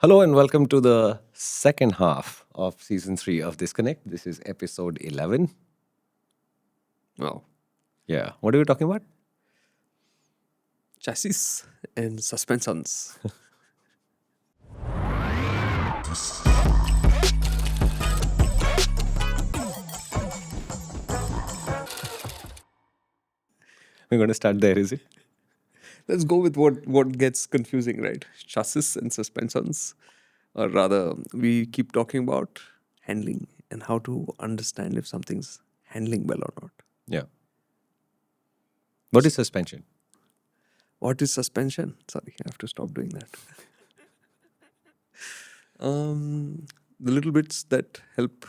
Hello and welcome to the second half of season 3 of ThisConnect. This is episode 11. Wow. Yeah. What are we talking about? Chassis and suspensions. We're going to start there, is it? Let's go with what gets confusing, right? Chassis and suspensions. Or rather, we keep talking about handling and how to understand if something's handling well or not. Yeah. What is suspension? What is suspension? Sorry, I have to stop doing that. The little bits that help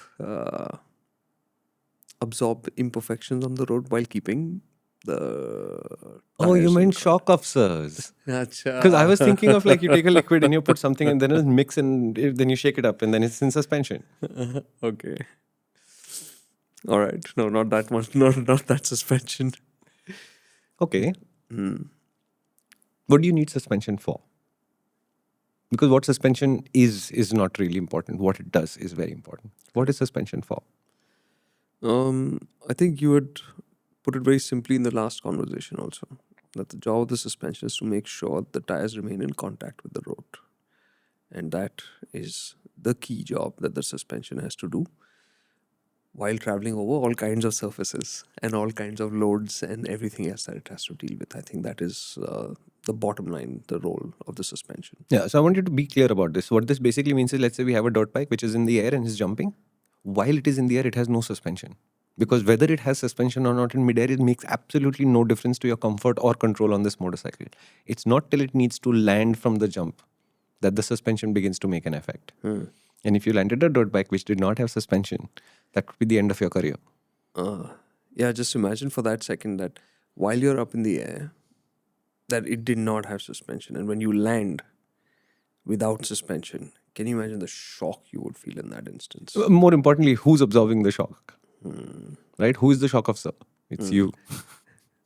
absorb imperfections on the road while keeping the Oh, you tires in meant shock officers. Acha. Because I was thinking of like you take a liquid and you put something and then it mix and then you shake it up and then it's in suspension. Okay. All right. No, not that much. Not that suspension. Okay. What do you need suspension for? Because what suspension is not really important. What it does is very important. What is suspension for? I think you would put it very simply in the last conversation also. That the job of the suspension is to make sure the tires remain in contact with the road. And that is the key job that the suspension has to do while traveling over all kinds of surfaces and all kinds of loads and everything else that it has to deal with. I think that is the bottom line, the role of the suspension. Yeah, so I want you to be clear about this. What this basically means is, let's say we have a dirt bike which is in the air and is jumping. While it is in the air, it has no suspension. Because whether it has suspension or not in midair, it makes absolutely no difference to your comfort or control on this motorcycle. It's not till it needs to land from the jump that the suspension begins to make an effect. And if you landed a dirt bike which did not have suspension, that would be the end of your career. Yeah, just imagine for that second that while you're up in the air, that it did not have suspension. And when you land without suspension, can you imagine the shock you would feel in that instance? More importantly, who's absorbing the shock? Right? Who is the shock absorber? It's you.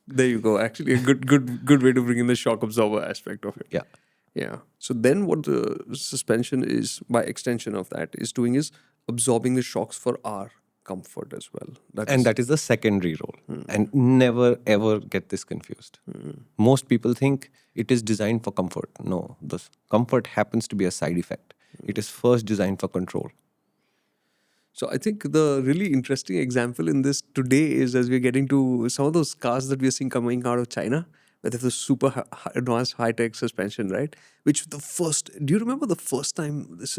There you go. Actually, a good way to bring in the shock absorber aspect of it. Yeah. Yeah. So then what the suspension is, by extension of that, is doing is absorbing the shocks for our comfort as well. That is the secondary role. And never ever get this confused. Most people think it is designed for comfort. No, the comfort happens to be a side effect. It is first designed for control. So I think the really interesting example in this today is as we're getting to some of those cars that we're seeing coming out of China, where they have the super advanced high-tech suspension, right? Which do you remember the first time this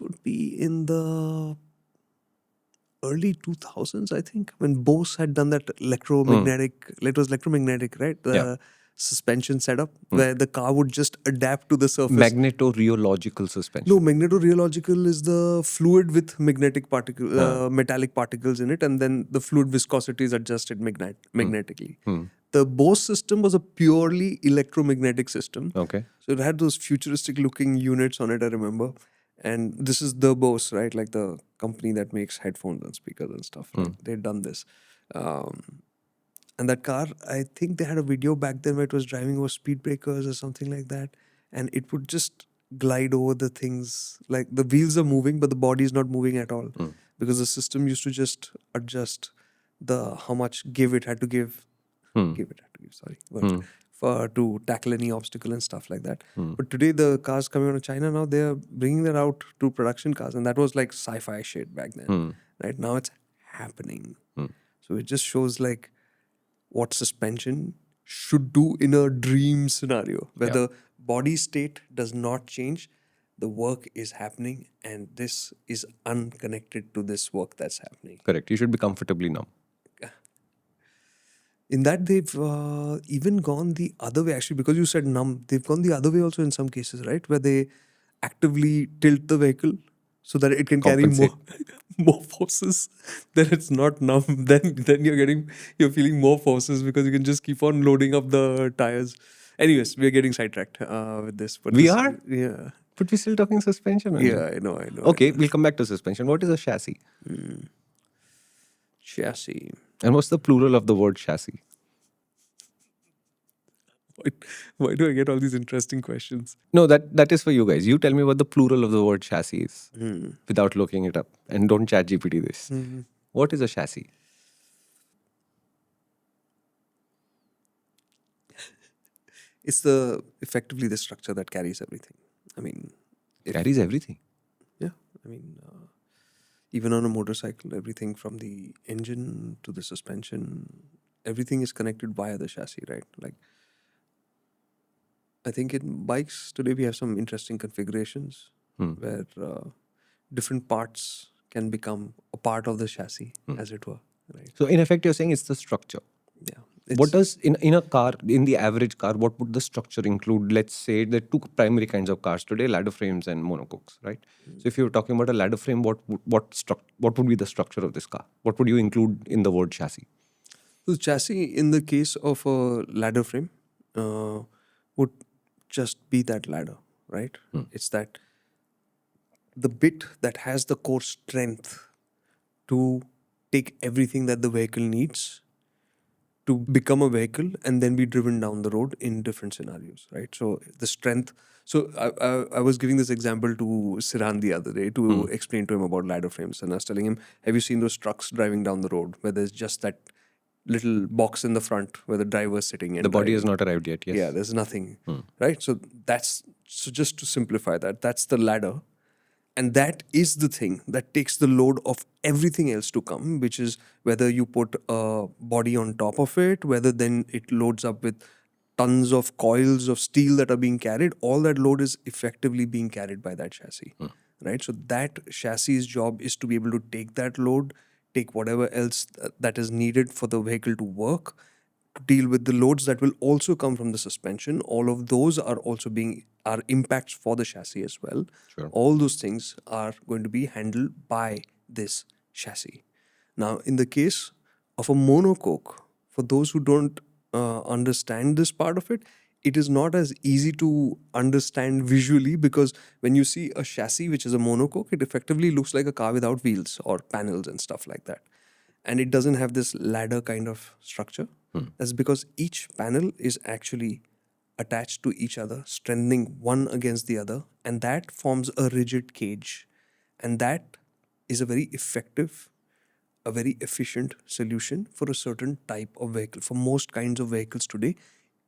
would be in the early 2000s, I think, when Bose had done that electromagnetic, it was electromagnetic, right? The suspension setup where the car would just adapt to the surface. Magnetorheological suspension. No, magnetorheological is the fluid with metallic particles in it, and then the fluid viscosity is adjusted magnetically. The Bose system was a purely electromagnetic system. Okay. So it had those futuristic looking units on it, I remember. And this is the Bose, right? Like the company that makes headphones and speakers and stuff. Right? They'd done this. And that car, I think they had a video back then where it was driving over speed breakers or something like that. And it would just glide over the things. Like the wheels are moving, but the body is not moving at all. Because the system used to just adjust how much give it had to give. To tackle any obstacle and stuff like that. But today the cars coming out of China now, they're bringing that out to production cars. And that was like sci-fi shit back then. Right now it's happening. So it just shows like what suspension should do in a dream scenario where the body state does not change, the work is happening, and this is unconnected to this work that's happening. Correct. You should be comfortably numb. In that, they've even gone the other way, actually, because you said numb, they've gone the other way also in some cases, right? Where they actively tilt the vehicle so that it can carry more forces. Then it's not numb. Then you're feeling more forces because you can just keep on loading up the tires. Anyways, we're getting sidetracked with this. But We are? Yeah. But we're still talking suspension. Yeah, I know. Okay, we'll come back to suspension. What is a chassis? Chassis. And what's the plural of the word chassis? Why, why do I get all these interesting questions? No, that is for you guys. You tell me what the plural of the word chassis is Hmm. without looking it up. And don't chat GPT this. Mhm. What is a chassis? It's the effectively the structure that carries everything. I mean, if Carries everything. yeah, I mean, even on a motorcycle, everything from the engine to the suspension, everything is connected via the chassis, right? Like, I think in bikes today we have some interesting configurations Hmm. where different parts can become a part of the chassis, Hmm. as it were, right? So in effect, you're saying it's the structure. Yeah, What it's does in a car, in the average car, what would the structure include? Let's say there are two primary kinds of cars today: ladder frames and monocoques, right? So if you're talking about a ladder frame, what would be the structure of this car? What would you include in the word chassis? the chassis in the case of a ladder frame uh, would just be that ladder, right? Hmm. It's that the bit that has the core strength to take everything that the vehicle needs to become a vehicle and then be driven down the road in different scenarios, right? So the strength. So I was giving this example to Siran the other day to Hmm. explain to him about ladder frames, and I was telling him, "Have you seen those trucks driving down the road where there's just that little box in the front where the driver's sitting The and body has driving? not arrived yet. Yeah, Yes. there's nothing, Hmm. right? So just to simplify that, that's the ladder, and that is the thing that takes the load of everything else to come, which is whether you put a body on top of it, whether then it loads up with tons of coils of steel that are being carried. All that load is effectively being carried by that chassis, right? So that chassis's job is to be able to take that load, take whatever else that is needed for the vehicle to work, to deal with the loads that will also come from the suspension. All of those are also being are impacts for the chassis as well. Sure. All those things are going to be handled by this chassis. Now, in the case of a monocoque, for those who don't understand this part of it, it is not as easy to understand visually, because when you see a chassis which is a monocoque, it effectively looks like a car without wheels or panels and stuff like that. And it doesn't have this ladder kind of structure. That's because each panel is actually attached to each other, strengthening one against the other, and that forms a rigid cage. And that is a very effective, a very efficient solution for a certain type of vehicle, for most kinds of vehicles today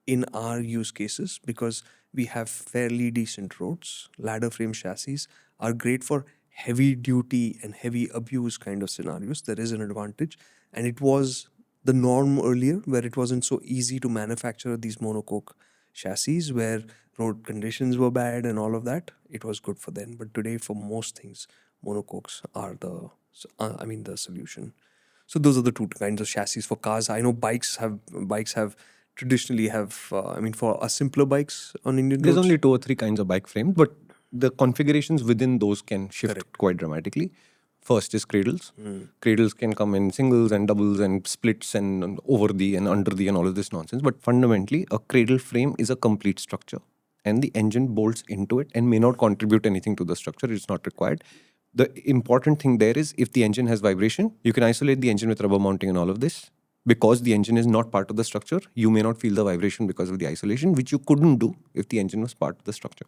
in our use cases, because we have fairly decent roads. Ladder frame chassis are great for heavy duty and heavy abuse kind of scenarios. There is an advantage, and it was the norm earlier where it wasn't so easy to manufacture these monocoque chassis, where road conditions were bad and all of that. It was good for them, but today for most things monocoques are the solution. So those are the two kinds of chassis for cars. I know bikes have traditionally have for a simpler bikes on Indian There's roads. only two or three kinds of bike frames, but the configurations within those can shift Correct. quite dramatically. First is cradles. Hmm. Cradles can come in singles and doubles and splits and over the and under the and all of this nonsense. But fundamentally, a cradle frame is a complete structure, and the engine bolts into it and may not contribute anything to the structure. It's not required. The important thing there is if the engine has vibration, you can isolate the engine with rubber mounting and all of this. Because the engine is not part of the structure, you may not feel the vibration because of the isolation, which you couldn't do if the engine was part of the structure.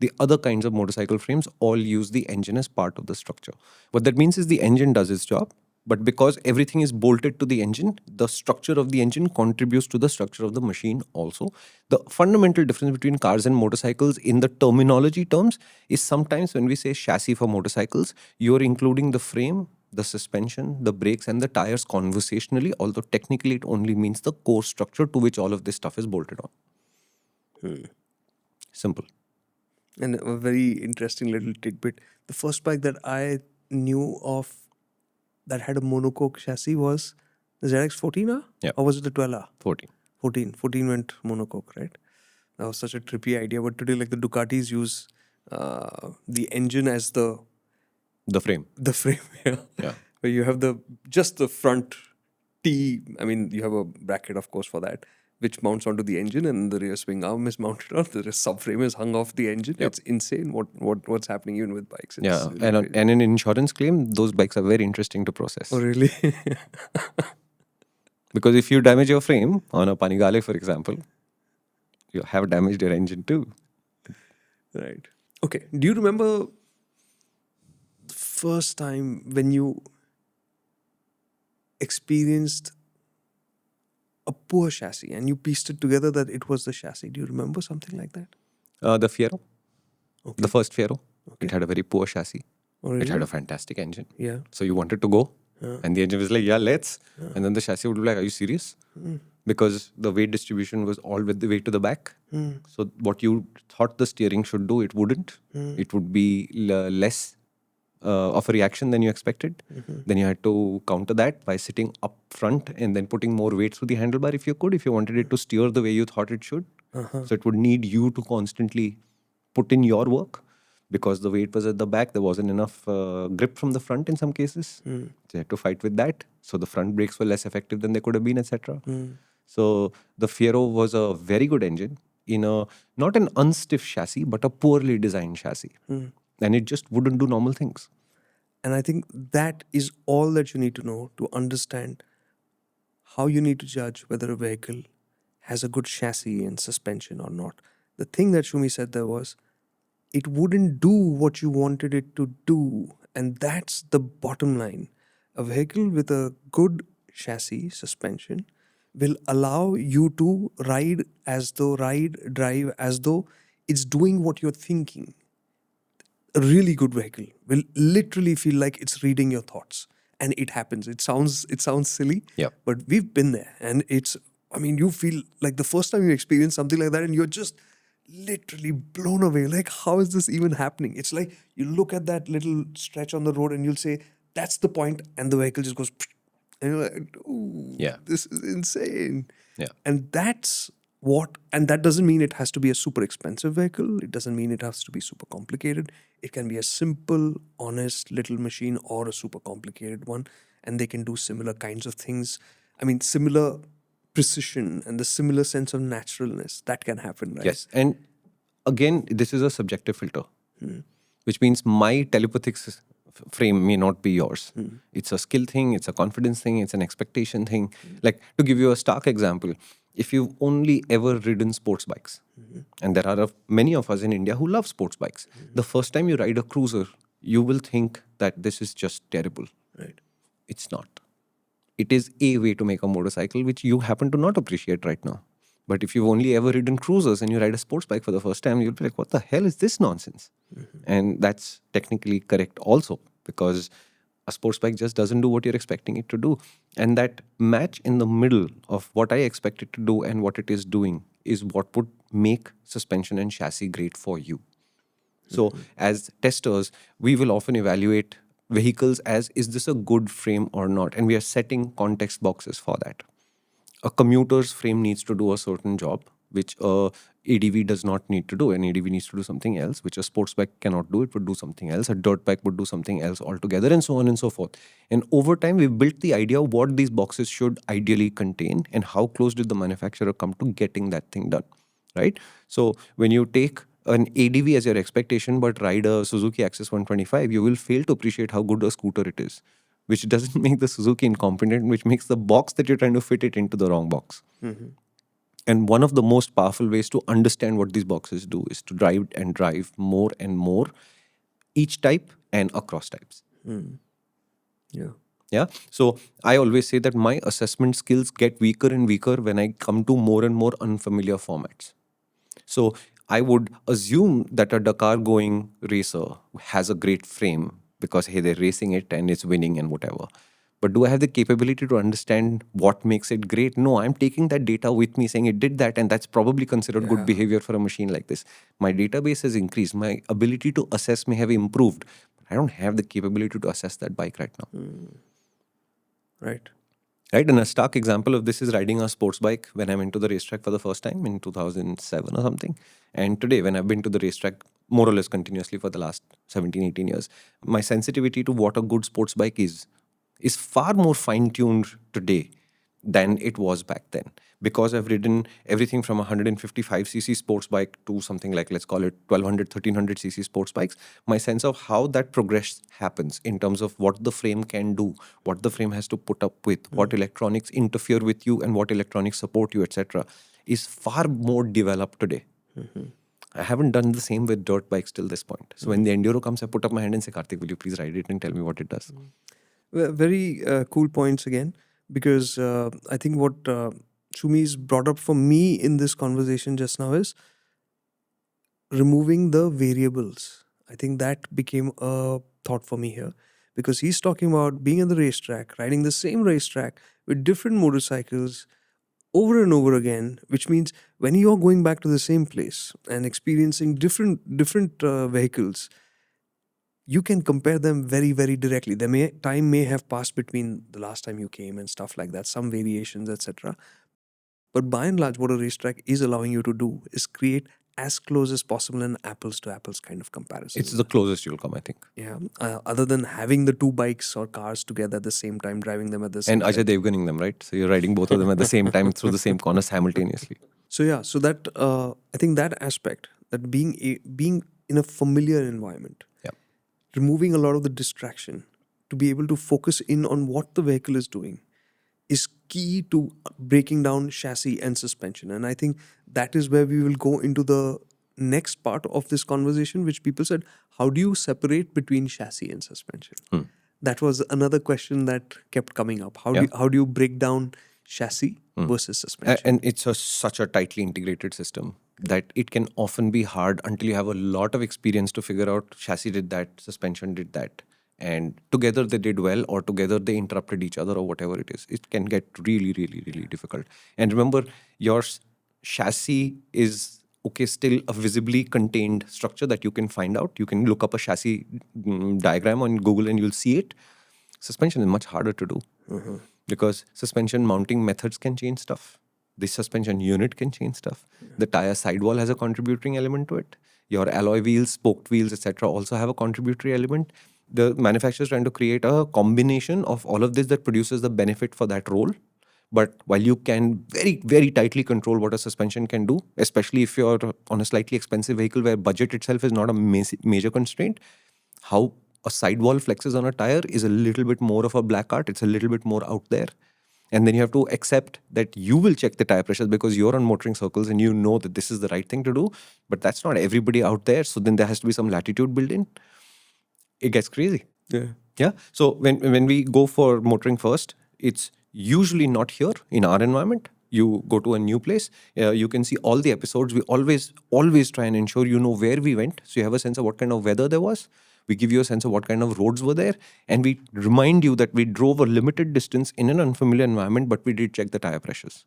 The other kinds of motorcycle frames all use the engine as part of the structure. What that means is the engine does its job, but because everything is bolted to the engine, the structure of the engine contributes to the structure of the machine also. The fundamental difference between cars and motorcycles in the terminology terms is sometimes when we say chassis for motorcycles, you're including the frame, the suspension, the brakes, and the tires conversationally, although technically it only means the core structure to which all of this stuff is bolted on. Simple. And a very interesting little tidbit. The first bike that I knew of that had a monocoque chassis was the ZX14R, Yeah. or was it the 12R? 14. 14 went monocoque, right? That was such a trippy idea. But today, like the Ducatis use the engine as The frame. the frame, yeah. Yeah. Where you have just the front T. I mean, you have a bracket, of course, for that, which mounts onto the engine, and the rear swing arm is mounted on. The subframe is hung off the engine. Yep. It's insane what's happening even with bikes. It's Yeah. really And, crazy. and an insurance claim, those bikes are very interesting to process. Oh, really? Because if you damage your frame on a Panigale, for example, you have damaged your engine too. Right. Okay. Do you remember the first time when you experienced a poor chassis and you pieced it together that it was the chassis? Do you remember something like that? The Fiero, Okay. the first Fiero, Okay. it had a very poor chassis. Oh, It had really? a fantastic engine. Yeah. So you wanted to go, Yeah. and the engine was like, yeah, let's. And then the chassis would be like, are you serious? Because the weight distribution was all with the weight to the back. So what you thought the steering should do, it wouldn't. It would be less of a reaction than you expected. Then you had to counter that by sitting up front and then putting more weight through the handlebar if you could, if you wanted it to steer the way you thought it should. So it would need you to constantly put in your work because the weight was at the back. There wasn't enough grip from the front in some cases. So you had to fight with that. So the front brakes were less effective than they could have been, etc. So the Fiero was a very good engine in a not an unstiff chassis, but a poorly designed chassis. And it just wouldn't do normal things. And I think that is all that you need to know to understand how you need to judge whether a vehicle has a good chassis and suspension or not. The thing that Shumi said there was it wouldn't do what you wanted it to do. And that's the bottom line. A vehicle with a good chassis suspension will allow you to drive as though it's doing what you're thinking. A really good vehicle will literally feel like it's reading your thoughts, and it happens. It sounds silly, Yeah. but we've been there, and you feel like the first time you experience something like that and you're just literally blown away, like how is this even happening? It's like you look at that little stretch on the road and you'll say that's the point, and the vehicle just goes and you're like, ooh, Yeah. this is insane. Yeah. And and that doesn't mean it has to be a super expensive vehicle. It doesn't mean it has to be super complicated. It can be a simple, honest little machine or a super complicated one. And they can do similar kinds of things. I mean, similar precision and the similar sense of naturalness that can happen, right? Yes. And again, this is a subjective filter, which means my telepathic frame may not be yours. It's a skill thing, it's a confidence thing, it's an expectation thing. Like, to give you a stark example, if you've only ever ridden sports bikes, and there are many of us in India who love sports bikes, the first time you ride a cruiser, you will think that this is just terrible. Right. It's not. It is a way to make a motorcycle which you happen to not appreciate right now. But if you've only ever ridden cruisers and you ride a sports bike for the first time, you'll be like, what the hell is this nonsense? And that's technically correct also, because a sports bike just doesn't do what you're expecting it to do. And that match in the middle of what I expect it to do and what it is doing is what would make suspension and chassis great for you. So as testers, we will often evaluate vehicles as, is this a good frame or not? And we are setting context boxes for that. A commuter's frame needs to do a certain job, which a ADV does not need to do. An ADV needs to do something else, which a sports bike cannot do. It would do something else. A dirt bike would do something else altogether, and so on and so forth. And over time, we've built the idea of what these boxes should ideally contain and how close did the manufacturer come to getting that thing done, right? So when you take an ADV as your expectation but ride a Suzuki Access 125, you will fail to appreciate how good a scooter it is, which doesn't make the Suzuki incompetent, which makes the box that you're trying to fit it into the wrong box. And one of the most powerful ways to understand what these boxes do is to drive more and more each type and across types. Yeah. Yeah. So I always say that my assessment skills get weaker and weaker when I come to more and more unfamiliar formats. So I would assume that a Dakar going racer has a great frame because, hey, they're racing it and it's winning and whatever. But do I have the capability to understand what makes it great? No, I'm taking that data with me saying it did that, and that's probably considered good behavior for a machine like this. My database has increased. My ability to assess may have improved. I don't have the capability to assess that bike right now. Right. Right, and a stark example of this is riding a sports bike when I went to the racetrack for the first time in 2007 or something. And today, when I've been to the racetrack more or less continuously for the last 17, 18 years, my sensitivity to what a good sports bike is far more fine-tuned today than it was back then. Because I've ridden everything from 155cc sports bike to something like, let's call it 1200, 1300cc sports bikes, my sense of how that progress happens in terms of what the frame can do, what the frame has to put up with, what electronics interfere with you and what electronics support you, etc., is far more developed today. I haven't done the same with dirt bikes till this point. So when the enduro comes, I put up my hand and say, Karthik, will you please ride it and tell me what it does? Very cool points again, because I think what Sumi's brought up for me in this conversation just now is removing the variables. I think that became a thought for me here, because he's talking about being on the racetrack, riding the same racetrack with different motorcycles over and over again, which means when you're going back to the same place and experiencing different vehicles, you can compare them very, very directly. Time may have passed between the last time you came and stuff like that, some variations, etc. But by and large, what a racetrack is allowing you to do is create as close as possible an apples to apples kind of comparison. It's the closest you'll come, I think. Yeah. Other than having the two bikes or cars together at the same time, driving them at the same And Ajay time. Devganing them, right? So you're riding both of them at the same time through the same corner simultaneously. So yeah, so that I think that aspect, that being in a familiar environment, Yeah. removing a lot of the distraction to be able to focus in on what the vehicle is doing, is key to breaking down chassis and suspension. And I think that is where we will go into the next part of this conversation, which people said, how do you separate between chassis and suspension? That was another question that kept coming up. How do you break down chassis versus suspension? And it's such a tightly integrated system that it can often be hard until you have a lot of experience to figure out chassis did that, suspension did that. And together they did well, or together they interrupted each other, or whatever it is. It can get really, really, really difficult. And remember, your chassis is still a visibly contained structure that you can find out. You can look up a chassis diagram on Google and you'll see it. Suspension is much harder to do because suspension mounting methods can change stuff. The suspension unit can change stuff. The tire sidewall has a contributing element to it. Your alloy wheels, spoked wheels, etc. also have a contributory element. The manufacturer is trying to create a combination of all of this that produces the benefit for that role. But while you can very, very tightly control what a suspension can do, especially if you're on a slightly expensive vehicle where budget itself is not a major constraint, how a sidewall flexes on a tire is a little bit more of a black art. It's a little bit more out there. And then you have to accept that you will check the tire pressures because you're on motoring circles and you know that this is the right thing to do. But that's not everybody out there. So then there has to be some latitude built in. It gets crazy. Yeah. So when we go for motoring first, it's usually not here in our environment. You go to a new place, you can see all the episodes. We always try and ensure you know where we went, so you have a sense of what kind of weather there was. We give you a sense of what kind of roads were there, and we remind you that we drove a limited distance in an unfamiliar environment, but we did check the tire pressures.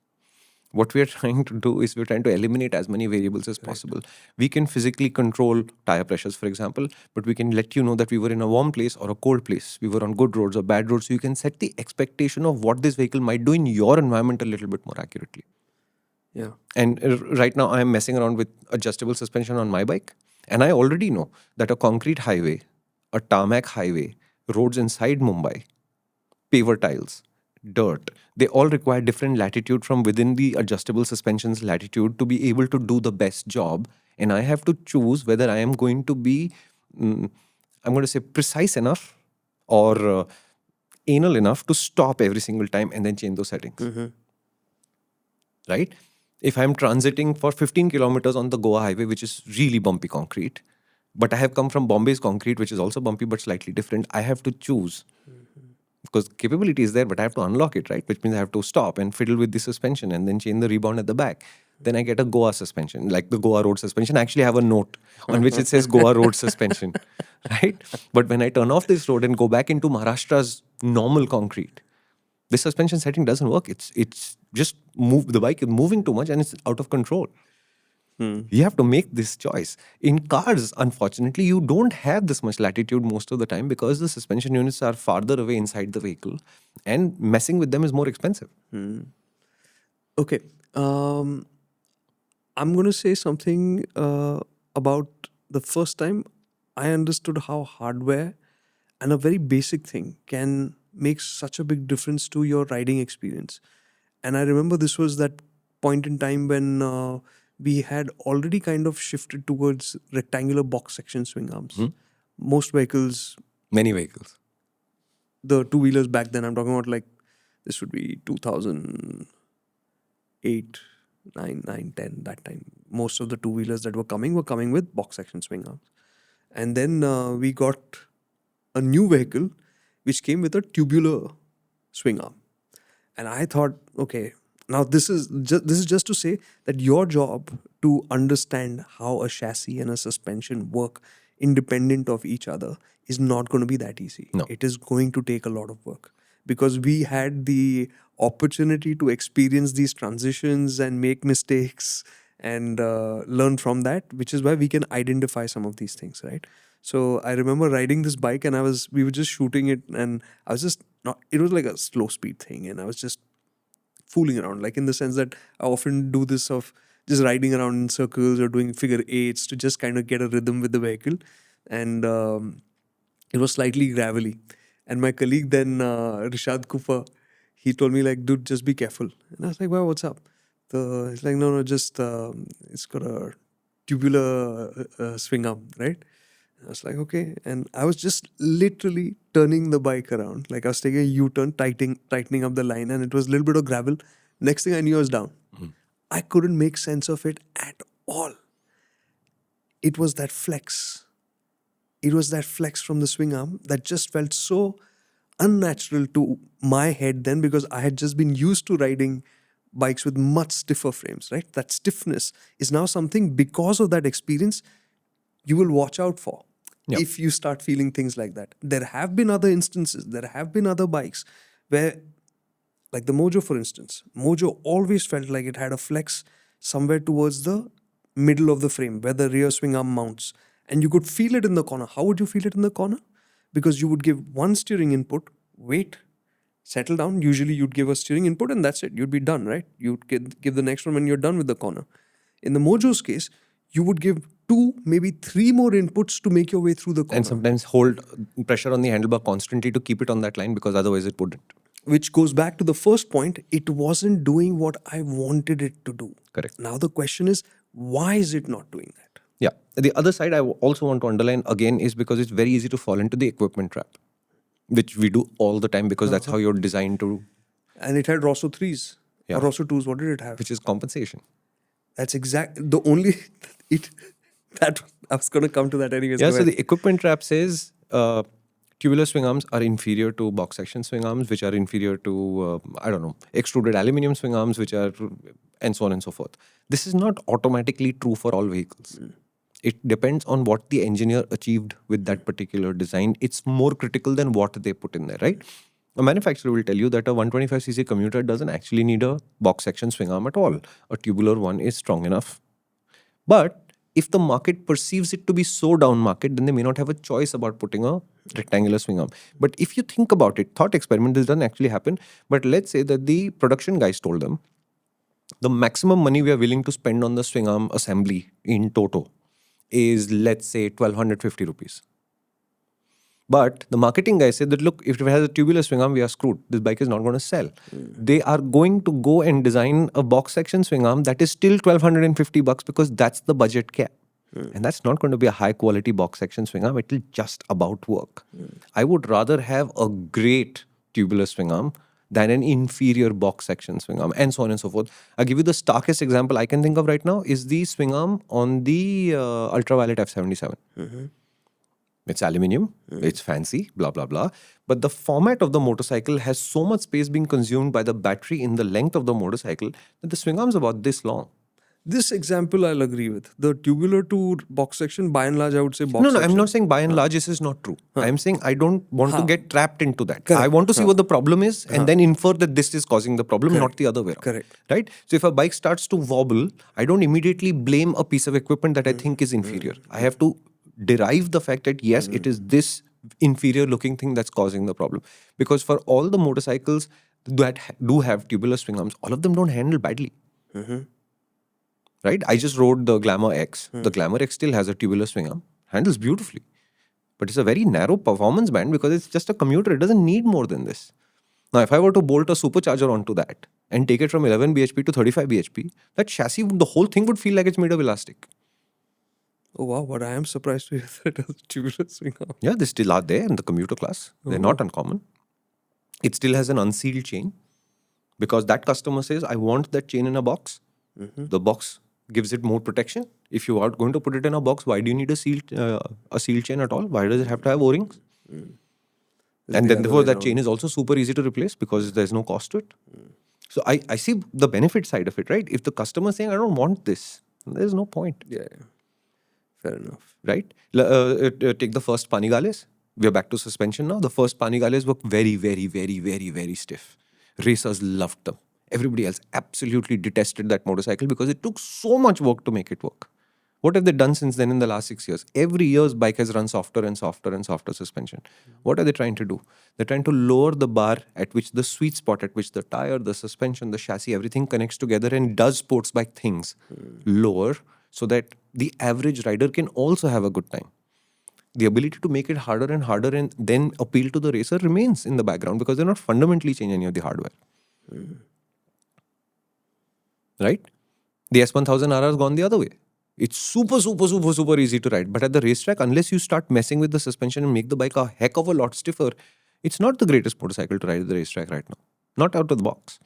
What we are trying to do is we're trying to eliminate as many variables as possible. We can physically control tire pressures, for example, but we can let you know that we were in a warm place or a cold place. We were on good roads or bad roads. So you can set the expectation of what this vehicle might do in your environment a little bit more accurately. Yeah. And right now I'm messing around with adjustable suspension on my bike. And I already know that a concrete highway, a tarmac highway, roads inside Mumbai, paver tiles, dirt, they all require different latitude from within the adjustable suspension's latitude to be able to do the best job. And I have to choose whether I am going to be, I'm going to say, precise enough or anal enough to stop every single time and then change those settings. Right? If I'm transiting for 15 kilometers on the Goa highway, which is really bumpy concrete, but I have come from Bombay's concrete, which is also bumpy but slightly different, I have to choose. Because capability is there, but I have to unlock it, right? Which means I have to stop and fiddle with the suspension and then change the rebound at the back. Then I get a Goa suspension, like the Goa road suspension. I actually have a note on which it says Goa road suspension, right? But when I turn off this road and go back into Maharashtra's normal concrete, this suspension setting doesn't work. It's just the bike is moving too much and it's out of control. You have to make this choice. In cars, unfortunately, you don't have this much latitude most of the time because the suspension units are farther away inside the vehicle and messing with them is more expensive. Okay. I'm going to say something about the first time I understood how hardware and a very basic thing can make such a big difference to your riding experience. And I remember this was that point in time when we had already kind of shifted towards rectangular box section swing arms. Most vehicles, Many vehicles. the two-wheelers back then, I'm talking about like, this would be 2008, 9, 10 that time. Most of the two-wheelers that were coming with box action swing arms. And then we got a new vehicle which came with a tubular swing arm. And I thought, okay, now this is just to say that your job to understand how a chassis and a suspension work independent of each other is not going to be that easy. No. It is going to take a lot of work because we had the opportunity to experience these transitions and make mistakes and learn from that, which is why we can identify some of these things, right? So I remember riding this bike and we were just shooting it, and I was just not, it was like a slow speed thing, and I was just fooling around, like in the sense that I often do this of just riding around in circles or doing figure eights to just kind of get a rhythm with the vehicle. And it was slightly gravelly. And my colleague then, Rishad Kufa, he told me like, dude, just be careful. And I was like, well, what's up? He's like, no, just, it's got a tubular swing arm, right? I was like, okay. And I was just literally turning the bike around. Like I was taking a U-turn, tightening up the line, and it was a little bit of gravel. Next thing I knew, I was down. I couldn't make sense of it at all. It was that flex. It was that flex from the swing arm that just felt so unnatural to my head then, because I had just been used to riding bikes with much stiffer frames, right? That stiffness is now something, because of that experience, you will watch out for. Yep. If you start feeling things like that. There have been other instances, there have been other bikes where, like the Mojo, for instance, Mojo always felt like it had a flex somewhere towards the middle of the frame where the rear swing arm mounts. And you could feel it in the corner. How would you feel it in the corner? Because you would give one steering input, wait, settle down. Usually you'd give a steering input and that's it. You'd be done, right? You'd give the next one when you're done with the corner. In the Mojo's case, you would give 2, maybe 3 more inputs to make your way through the corner. And sometimes hold pressure on the handlebar constantly to keep it on that line, because otherwise it wouldn't. Which goes back to the first point, it wasn't doing what I wanted it to do. Correct. Now the question is, why is it not doing that? Yeah. The other side I also want to underline again is because it's very easy to fall into the equipment trap, which we do all the time because that's how you're designed to, And it had Rosso 3s. Yeah. Or Rosso 2s, what did it have? which is compensation. That's the only, that I was going to come to that anyways. Yeah, Go so ahead. the equipment trap says tubular swing arms are inferior to box action swing arms, which are inferior to, extruded aluminum swing arms, which are, and so on and so forth. This is not automatically true for all vehicles. It depends on what the engineer achieved with that particular design. It's more critical than what they put in there, right? A manufacturer will tell you that a 125cc commuter doesn't actually need a box section swing arm at all. A tubular one is strong enough. But if the market perceives it to be so down market, then they may not have a choice about putting a rectangular swing arm. But if you think about it, thought experiment, this doesn't actually happen. But let's say that the production guys told them, the maximum money we are willing to spend on the swing arm assembly in toto is, let's say, 1,250 rupees. But the marketing guy said that, look, if it has a tubular swing arm, we are screwed. This bike is not going to sell. They are going to go and design a box section swing arm that is still 1,250 bucks because that's the budget cap. And that's not going to be a high quality box section swing arm. It will just about work. I would rather have a great tubular swing arm than an inferior box section swing arm, and so on and so forth. I'll give you the starkest example I can think of right now is the swing arm on the Ultraviolet F77. It's aluminium, it's fancy, blah, blah, blah. But the format of the motorcycle has so much space being consumed by the battery in the length of the motorcycle that the swing arm is about this long. This example I'll agree with. The tubular to box section, by and large, I would say box No, section. I'm not saying by and large this is not true. I'm saying I don't want to get trapped into that. Correct. I want to see what the problem is and then infer that this is causing the problem, not the other way around. Correct. Right? So if a bike starts to wobble, I don't immediately blame a piece of equipment that I think is inferior. I have to derive the fact that yes, it is this inferior looking thing that's causing the problem. Because for all the motorcycles that do have tubular swing arms, all of them don't handle badly. Right? I just rode the Glamour X. The Glamour X still has a tubular swing arm. Handles beautifully. But it's a very narrow performance band because it's just a commuter. It doesn't need more than this. Now, if I were to bolt a supercharger onto that and take it from 11 bhp to 35 bhp, that chassis, the whole thing would feel like it's made of elastic. Oh wow, but I am surprised to hear that as a tubular swing arm. Yeah, they still are there in the commuter class. They're not uncommon. It still has an unsealed chain because that customer says, I want that chain in a box. The box gives it more protection. If you are going to put it in a box, why do you need a seal chain at all? Why does it have to have O-rings? It's And the then other therefore way that chain around. is also super easy to replace because there's no cost to it. So I see the benefit side of it, right? If the customer is saying, I don't want this, there's no point, Yeah. Fair enough. right? Take the first Panigales. We are back to suspension now. The first Panigales were very, very, very, very, very stiff. Racers loved them. Everybody else absolutely detested that motorcycle because it took so much work to make it work. What have they done since then in the last 6 years? Every year's bike has run softer and softer and softer suspension. What are they trying to do? They're trying to lower the bar at which the sweet spot at which the tire, the suspension, the chassis, everything connects together and does sports bike things lower so that the average rider can also have a good time. The ability to make it harder and harder and then appeal to the racer remains in the background because they're not fundamentally changing any of the hardware. Right? The S1000RR has gone the other way. It's super, super, super, super easy to ride. But at the racetrack, unless you start messing with the suspension and make the bike a heck of a lot stiffer, it's not the greatest motorcycle to ride at the racetrack right now. Not out of the box.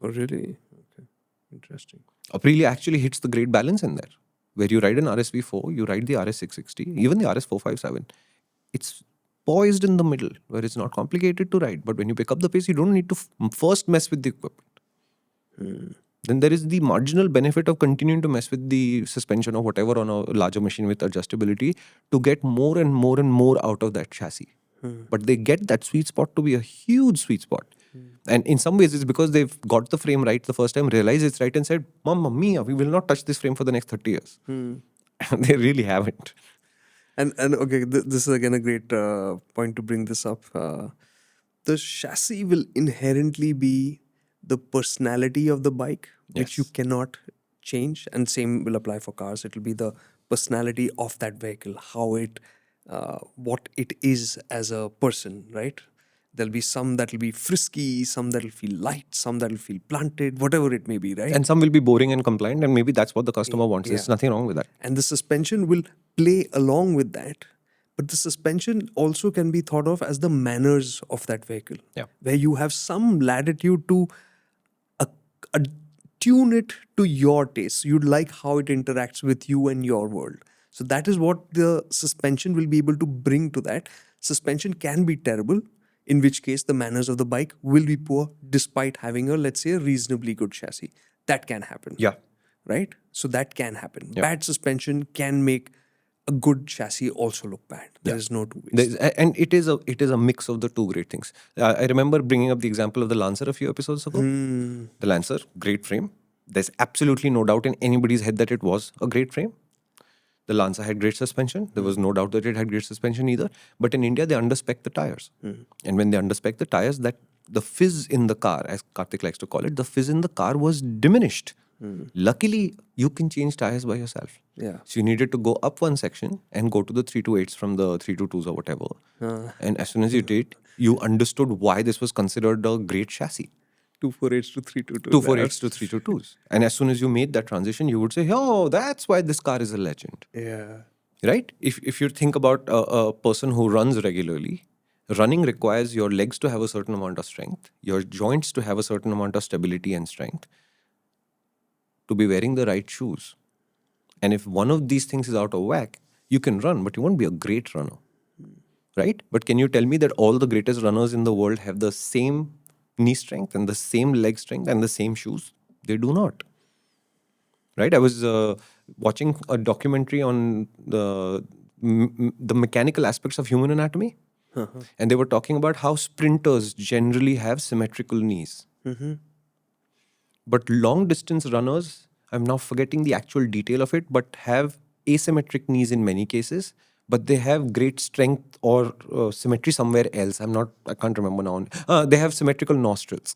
Oh, really? Okay. Interesting. Aprilia actually hits the great balance in there. Where you ride an RSV4, you ride the RS660, even the RS457. It's poised in the middle where it's not complicated to ride. But when you pick up the pace, you don't need to first mess with the equipment. Then there is the marginal benefit of continuing to mess with the suspension or whatever on a larger machine with adjustability to get more and more and more out of that chassis. But they get that sweet spot to be a huge sweet spot. And in some ways, it's because they've got the frame right the first time, realized it's right, and said, Mamma mia, we will not touch this frame for the next 30 years. They really haven't. And okay, this is again a great point to bring this up. The chassis will inherently be the personality of the bike, which you Yes. cannot change, and same will apply for cars. It will be the personality of that vehicle, how it, what it is as a person, right? There'll be some that will be frisky, some that will feel light, some that will feel planted, whatever it may be, right? And some will be boring and compliant, and maybe that's what the customer wants. Yeah. There's nothing wrong with that. And the suspension will play along with that. But the suspension also can be thought of as the manners of that vehicle, Yeah. where you have some latitude to uh, tune it to your taste. You'd like how it interacts with you and your world. So that is what the suspension will be able to bring to that. Suspension can be terrible, in which case the manners of the bike will be poor despite having a, let's say, a reasonably good chassis. That can happen. Yeah. Right? So that can happen. Yeah. Bad suspension can make a good chassis also look bad. There is no two ways. And it is a mix of the two great things. I remember bringing up the example of the Lancer a few episodes ago. The Lancer, great frame. There's absolutely no doubt in anybody's head that it was a great frame. The Lancer had great suspension. There was no doubt that it had great suspension either. But in India, they underspec the tires. And when they underspec the tires, that the fizz in the car, as Karthik likes to call it, the fizz in the car was diminished. Luckily, you can change tires by yourself. Yeah. So you needed to go up one section and go to the 328s from the 322s or whatever. And as soon as you did, you understood why this was considered a great chassis. 248 to 322. 248s to 322s. And as soon as you made that transition, you would say, oh, that's why this car is a legend. Yeah. Right? If you think about a person who runs regularly, running requires your legs to have a certain amount of strength, your joints to have a certain amount of stability and strength, to be wearing the right shoes. And if one of these things is out of whack, you can run, but you won't be a great runner. Right? But can you tell me that all the greatest runners in the world have the same knee strength and the same leg strength and the same shoes? They do not. Right? I was watching a documentary on the mechanical aspects of human anatomy. And they were talking about how sprinters generally have symmetrical knees. But long distance runners, I'm now forgetting the actual detail of it, but have asymmetric knees in many cases. But they have great strength or symmetry somewhere else. I can't remember now. They have symmetrical nostrils.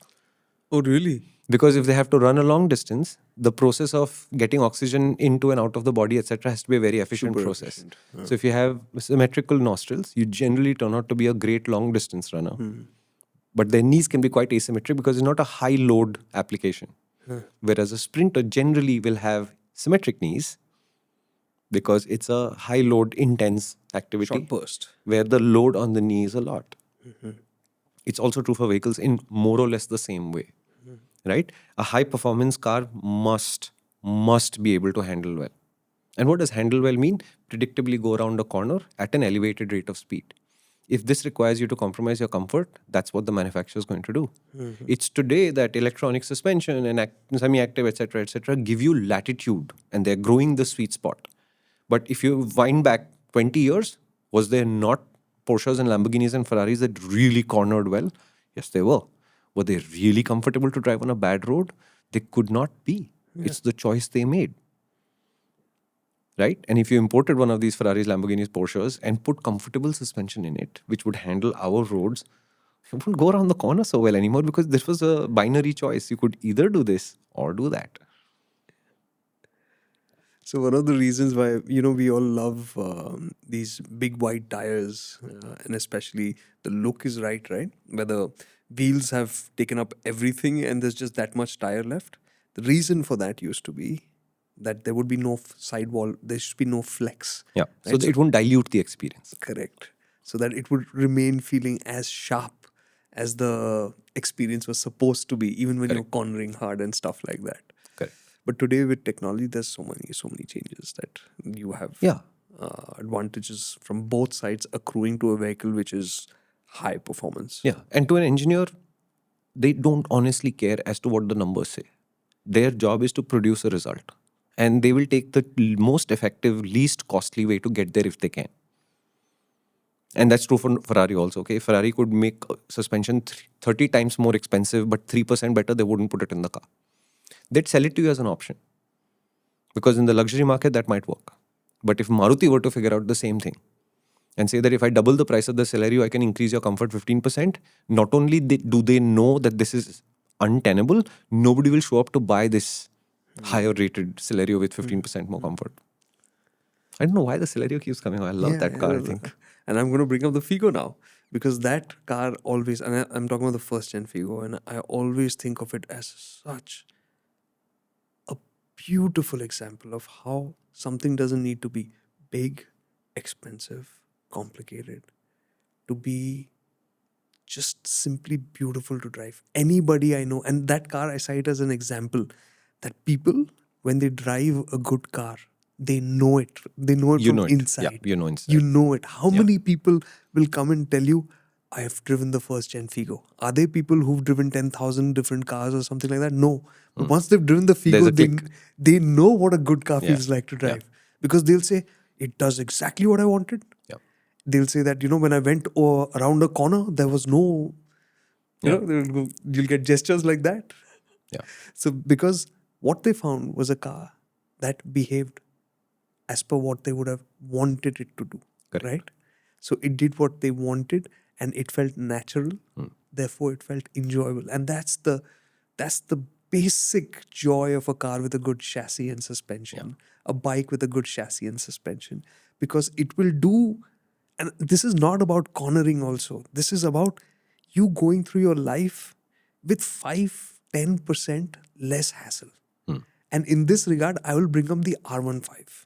Oh, really? Because if they have to run a long distance, the process of getting oxygen into and out of the body, etc., has to be a very efficient Super process. efficient. So if you have symmetrical nostrils, you generally turn out to be a great long distance runner. But their knees can be quite asymmetric because it's not a high load application. Whereas a sprinter generally will have symmetric knees because it's a high load intense activity Short burst. where the load on the knee is a lot. It's also true for vehicles in more or less the same way. right? A high performance car must be able to handle well. And what does handle well mean? Predictably go around a corner at an elevated rate of speed. If this requires you to compromise your comfort, that's what the manufacturer is going to do. It's today that electronic suspension and semi-active, etc., give you latitude, and they're growing the sweet spot. But if you wind back 20 years, was there not Porsches and Lamborghinis and Ferraris that really cornered well? Yes, they were. Were they really comfortable to drive on a bad road? They could not be. It's the choice they made. Right? And if you imported one of these Ferraris, Lamborghinis, Porsches and put comfortable suspension in it, which would handle our roads, you wouldn't go around the corner so well anymore because this was a binary choice. You could either do this or do that. So one of the reasons why we all love these big wide tires, and especially the look is right, where the wheels have taken up everything and there's just that much tire left. The reason for that used to be that there would be no sidewall, there should be no flex. Yeah. So Right? it won't dilute the experience. Correct. So that it would remain feeling as sharp as the experience was supposed to be, even when you're cornering hard and stuff like that. Correct. But today with technology, there's so many changes that you have Yeah. advantages from both sides accruing to a vehicle which is high performance. Yeah. And to an engineer, they don't honestly care as to what the numbers say. Their job is to produce a result. And they will take the most effective, least costly way to get there if they can. And that's true for Ferrari also. Okay, Ferrari could make suspension 30 times more expensive, but 3% better, they wouldn't put it in the car. They'd sell it to you as an option. Because in the luxury market, that might work. But if Maruti were to figure out the same thing and say that if I double the price of the Celerio, I can increase your comfort 15%, not only do they know that this is untenable, nobody will show up to buy this higher rated Celerio with 15% more comfort. I don't know why the Celerio keeps coming. I love that car, I think. And I'm going to bring up the Figo now because that car always, and I'm talking about the first gen Figo, and I always think of it as such a beautiful example of how something doesn't need to be big, expensive, complicated, to be just simply beautiful to drive. Anybody I know, and that car I cite as an example, that people, when they drive a good car, they know it. They know it from inside. Yeah, you know inside. You know it. How many people will come and tell you, I have driven the first gen Figo? Are there people who've driven 10,000 different cars or something like that? No. But once they've driven the Figo, they know what a good car feels like to drive. Because they'll say, it does exactly what I wanted. They'll say that, when I went around a corner, there was no, you'll get gestures like that. Yeah. So because what they found was a car that behaved as per what they would have wanted it to do. Correct. Right? So it did what they wanted and it felt natural. Therefore, it felt enjoyable. And that's the basic joy of a car with a good chassis and suspension. A bike with a good chassis and suspension. Because it will do, and this is not about cornering also. This is about you going through your life with 5-10% less hassle. And in this regard, I will bring up the R15.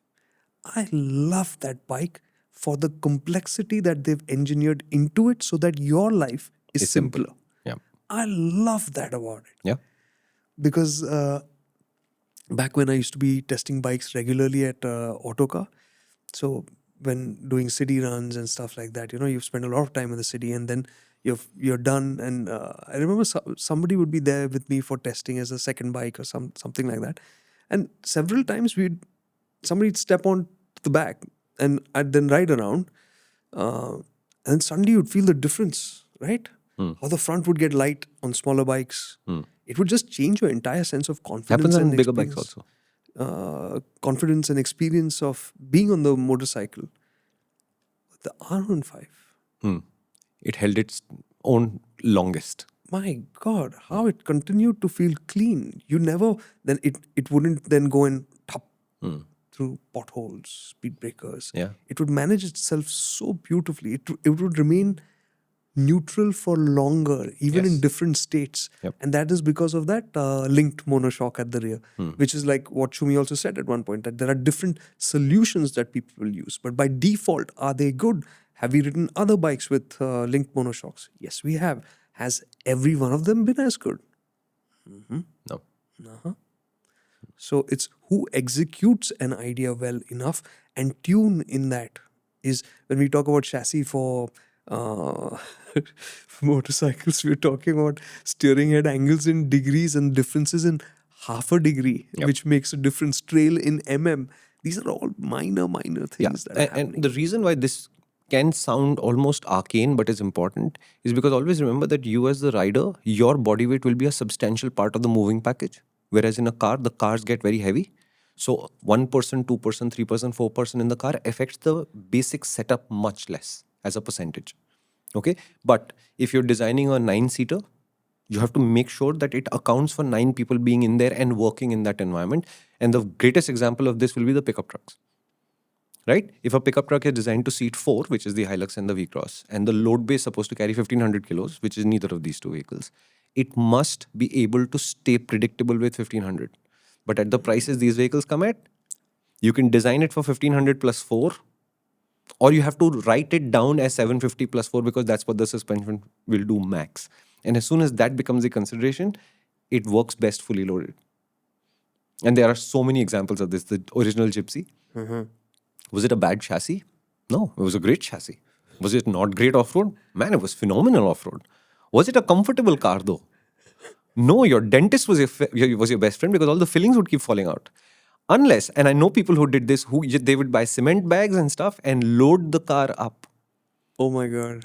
I love that bike for the complexity that they've engineered into it so that your life is simpler. Yeah. I love that about it. Yeah. Because back when I used to be testing bikes regularly at Autocar, so when doing city runs and stuff like that, you've spent a lot of time in the city and then you're done. And I remember somebody would be there with me for testing as a second bike or something like that. And several times somebody'd step on the back and I'd then ride around. And suddenly you'd feel the difference, right? How the front would get light on smaller bikes. It would just change your entire sense of confidence. Happens on and bigger bikes also. Confidence and experience of being on the motorcycle. But the R15. It held its own longest. My God, how it continued to feel clean. You never, then it wouldn't then go and top through potholes, speed breakers. Yeah. It would manage itself so beautifully. It would remain neutral for longer, even in different states. And that is because of that linked monoshock at the rear, which is like what Shumi also said at one point, that there are different solutions that people will use. But by default, are they good? Have we ridden other bikes with linked monoshocks? Yes, we have. Has every one of them been as good? No. Uh-huh. So it's who executes an idea well enough and tune in that is when we talk about chassis for uh, motorcycles, we're talking about steering head angles in degrees and differences in half a degree, Yep. which makes a difference. Trail in mm. These are all minor Yeah. things that are And happening. the reason why this can sound almost arcane but is important is because always remember that you as the rider, your body weight will be a substantial part of the moving package. Whereas in a car, the cars get very heavy. So 1%, 2%, 3%, 4% in the car affects the basic setup much less as a percentage. Okay. But if you're designing a 9-seater, you have to make sure that it accounts for 9 people being in there and working in that environment. And the greatest example of this will be the pickup trucks. Right? If a pickup truck is designed to seat 4, which is the Hilux and the V-Cross, and the load bay is supposed to carry 1500 kilos, which is neither of these two vehicles, it must be able to stay predictable with 1500. But at the prices these vehicles come at, you can design it for 1500 plus 4, or you have to write it down as 750 plus 4 because that's what the suspension will do max. And as soon as that becomes a consideration, it works best fully loaded. And there are so many examples of this. The original Gypsy. Was it a bad chassis? No, it was a great chassis. Was it not great off road? Man, it was phenomenal off road. Was it a comfortable car though? No, your dentist was your best friend because all the fillings would keep falling out. Unless, and I know people who did this, who they would buy cement bags and stuff and load the car up. Oh my God.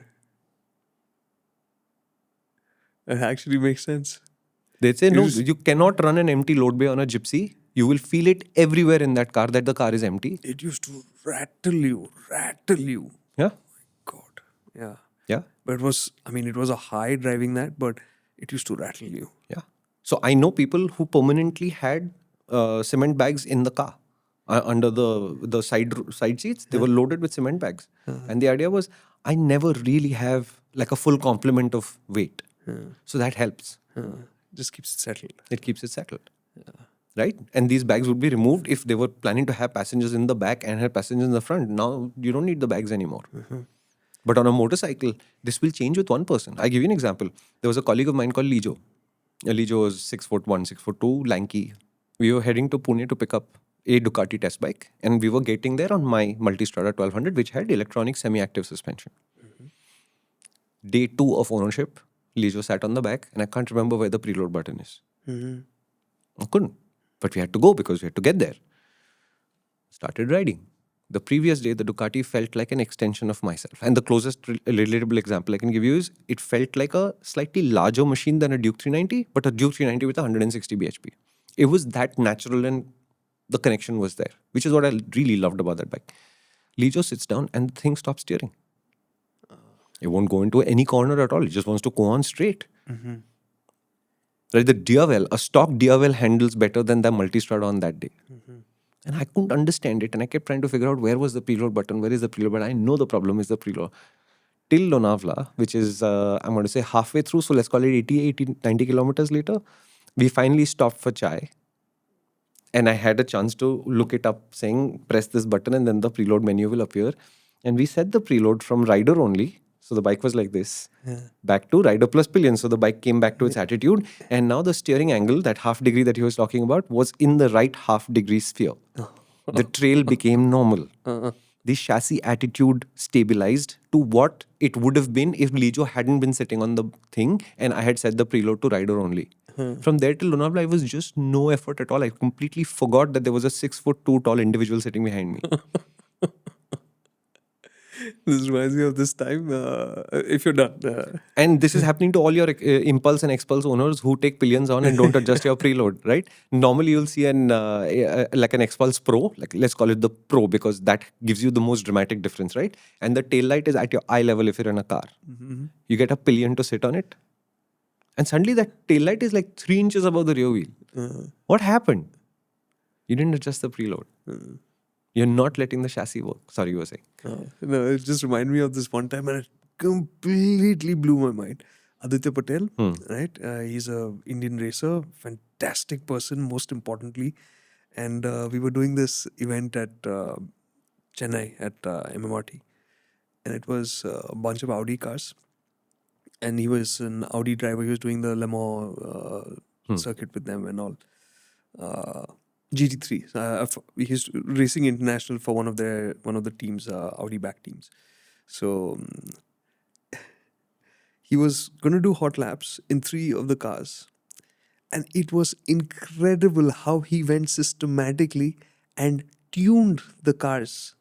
That actually makes sense. They'd say, You no, just, you cannot run an empty load bay on a Gypsy. You will feel it everywhere in that car that the car is empty. it used to rattle you. Yeah. God. Yeah. Yeah. But it was, I mean, it was a high driving that, but it used to rattle you. Yeah. So I know people who permanently had cement bags in the car under the side seats. They were loaded with cement bags, and the idea was I never really have like a full complement of weight, so that helps. Just keeps it settled. It keeps it settled, right? And these bags would be removed if they were planning to have passengers in the back and have passengers in the front. Now you don't need the bags anymore. But on a motorcycle, this will change with one person. I give you an example. There was a colleague of mine called Lijo. Lijo was 6'1", 6'2", lanky. We were heading to Pune to pick up a Ducati test bike, and we were getting there on my Multistrada 1200, which had electronic semi-active suspension. Day 2 of ownership, Lijo sat on the back, and I can't remember where the preload button is. I couldn't, but we had to go because we had to get there. Started riding. The previous day, the Ducati felt like an extension of myself. And the closest relatable example I can give you is it felt like a slightly larger machine than a Duke 390, but a Duke 390 with 160 bhp. It was that natural and the connection was there, which is what I really loved about that bike. Lijo sits down and the thing stops steering. It won't go into any corner at all. It just wants to go on straight. Right? The Diavel, a stock Diavel handles better than the Multistrada on that day. And I couldn't understand it. And I kept trying to figure out where was the preload button, where is the preload button. I know the problem is the preload. Till Lonavla, which is, I'm going to say halfway through, so let's call it 80, 90 kilometers later, we finally stopped for chai. And I had a chance to look it up saying, press this button and then the preload menu will appear. And we set the preload from rider only. So the bike was like this, back to rider plus pillion. So the bike came back to its attitude. And now the steering angle, that half degree that he was talking about, was in the right half degree sphere. The trail became normal. The chassis attitude stabilized to what it would have been if Lijo hadn't been sitting on the thing and I had set the preload to rider only. From there till Lonavala, it was just no effort at all. I completely forgot that there was a 6'2" tall individual sitting behind me. This reminds me of this time. If you're done. And this is happening to all your Impulse and Expulse owners who take pillions on and don't adjust your preload, right? Normally, you'll see like an Expulse Pro, like let's call it the Pro because that gives you the most dramatic difference, right? And the tail light is at your eye level if you're in a car. You get a pillion to sit on it. And suddenly that tail light is like 3 inches above the rear wheel. What happened? You didn't adjust the preload. You're not letting the chassis work. Sorry, you were saying. No, it just reminded me of this one time and it completely blew my mind. Aditya Patel, right? He's a Indian racer, fantastic person, most importantly. And we were doing this event at Chennai at MMRT. And it was a bunch of Audi cars. And he was an Audi driver. He was doing the Le Mans circuit with them and all. GT3. He's racing international for one of the teams, Audi back teams. So he was going to do hot laps in 3 of the cars, and it was incredible how he went systematically and tuned the cars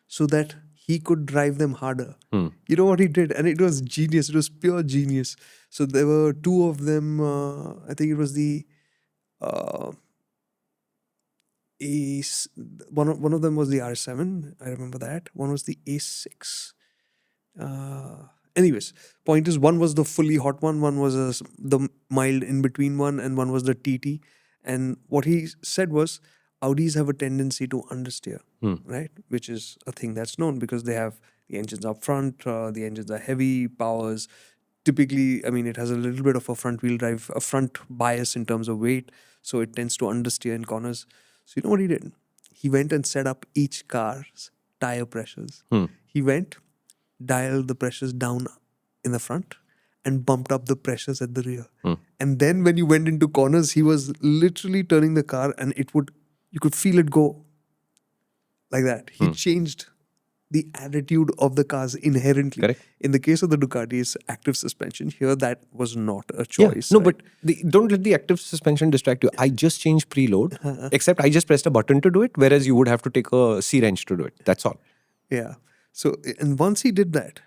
so that he could drive them harder. You know what he did? And it was genius. It was pure genius. So there were 2 of them. I think it was the uh, Ace. One of them was the R7. I remember that. One was the A6. Anyways, point is, one was the fully hot one was the mild in between one, and one was the TT. And what he said was, Audis have a tendency to understeer, right? Which is a thing that's known because they have the engines up front, the engines are heavy, powers. Typically, I mean, it has a little bit of a front wheel drive, a front bias in terms of weight, so it tends to understeer in corners. So you know what he did? He went and set up each car's tire pressures. He went, dialed the pressures down in the front and bumped up the pressures at the rear. And then when you went into corners, he was literally turning the car and you could feel it go like that. He changed the attitude of the cars inherently. Correct. In the case of the Ducati's active suspension, here that was not a choice. No, right? but don't let the active suspension distract you. I just changed preload, except I just pressed a button to do it, whereas you would have to take a C wrench to do it. That's all. Yeah. So, and once he did that,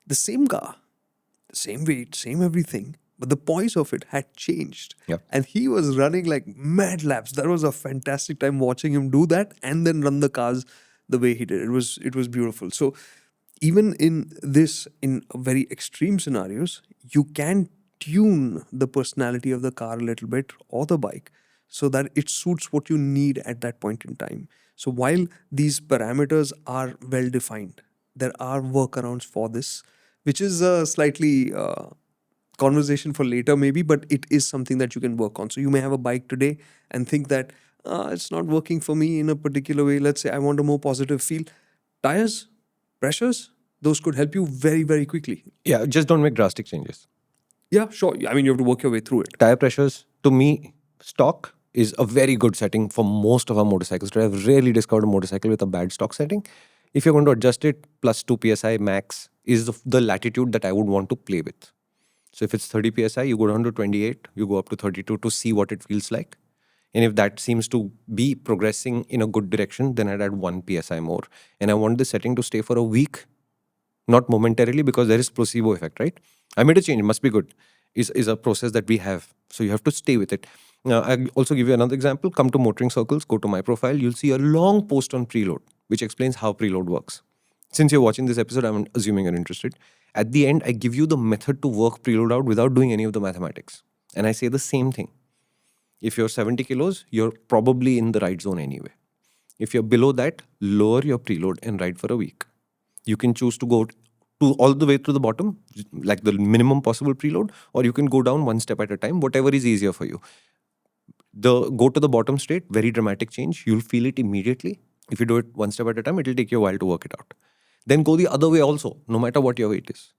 the same car, the same weight, same everything, but the poise of it had changed. Yep. And he was running like mad laps. That was a fantastic time watching him do that and then run the cars the way he did. It was beautiful. So even in very extreme scenarios, you can tune the personality of the car a little bit or the bike so that it suits what you need at that point in time. So while these parameters are well defined, there are workarounds for this, which is a slightly conversation for later maybe, but it is something that you can work on. So you may have a bike today and think that it's not working for me in a particular way. Let's say I want a more positive feel. Tires, pressures, those could help you very, very quickly. Yeah, just don't make drastic changes. Yeah, sure. I mean, you have to work your way through it. Tire pressures, to me, stock is a very good setting for most of our motorcycles. I've rarely discovered a motorcycle with a bad stock setting. If you're going to adjust it, plus 2 psi max is the latitude that I would want to play with. So if it's 30 psi, you go down to 28, you go up to 32 to see what it feels like. And if that seems to be progressing in a good direction, then I'd add 1 psi more. And I want the setting to stay for a week, not momentarily, because there is placebo effect, right? I made a change, must be good, is a process that we have. So you have to stay with it. Now, I'll also give you another example. Come to MotorInc Circles, go to my profile. You'll see a long post on preload, which explains how preload works. Since you're watching this episode, I'm assuming you're interested. At the end, I give you the method to work preload out without doing any of the mathematics. And I say the same thing. If you're 70 kilos, you're probably in the right zone anyway. If you're below that, lower your preload and ride for a week. You can choose to go to all the way to the bottom, like the minimum possible preload, or you can go down one step at a time, whatever is easier for you. Go to the bottom straight, very dramatic change. You'll feel it immediately. If you do it one step at a time, it'll take you a while to work it out. Then go the other way also, no matter what your weight is.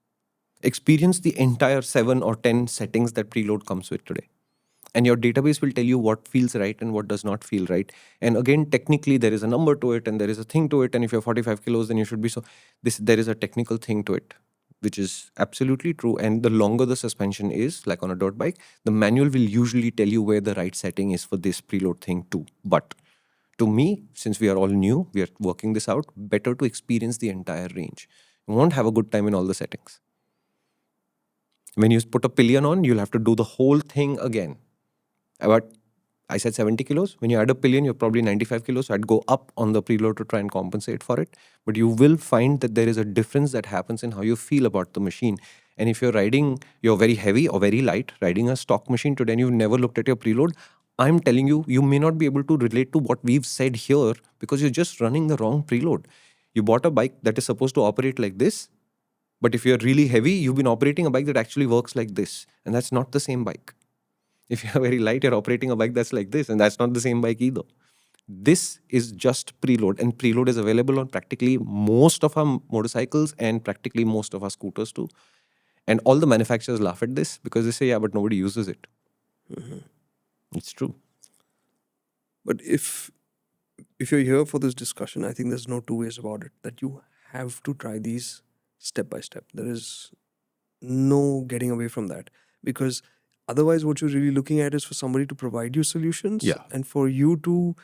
Experience the entire 7 or 10 settings that preload comes with today. And your database will tell you what feels right and what does not feel right. And again, technically, there is a number to it and there is a thing to it. And if you're 45 kilos, then you should be there is a technical thing to it, which is absolutely true. And the longer the suspension is, like on a dirt bike, the manual will usually tell you where the right setting is for this preload thing too. But to me, since we are all new, we are working this out, better to experience the entire range. You won't have a good time in all the settings. When you put a pillion on, you'll have to do the whole thing again. But I said 70 kilos. When you add a pillion, you're probably 95 kilos. So I'd go up on the preload to try and compensate for it. But you will find that there is a difference that happens in how you feel about the machine. And if you're very heavy or very light, riding a stock machine today and you've never looked at your preload, I'm telling you, you may not be able to relate to what we've said here because you're just running the wrong preload. You bought a bike that is supposed to operate like this. But if you're really heavy, you've been operating a bike that actually works like this. And that's not the same bike. If you're very light, you're operating a bike that's like this, and that's not the same bike either. This is just preload, and preload is available on practically most of our motorcycles and practically most of our scooters too. And all the manufacturers laugh at this because they say, yeah, but nobody uses it. It's true. But if you're here for this discussion, I think there's no two ways about it. That you have to try these step by step. There is no getting away from that, because otherwise, what you're really looking at is for somebody to provide you solutions, Yeah. and for you to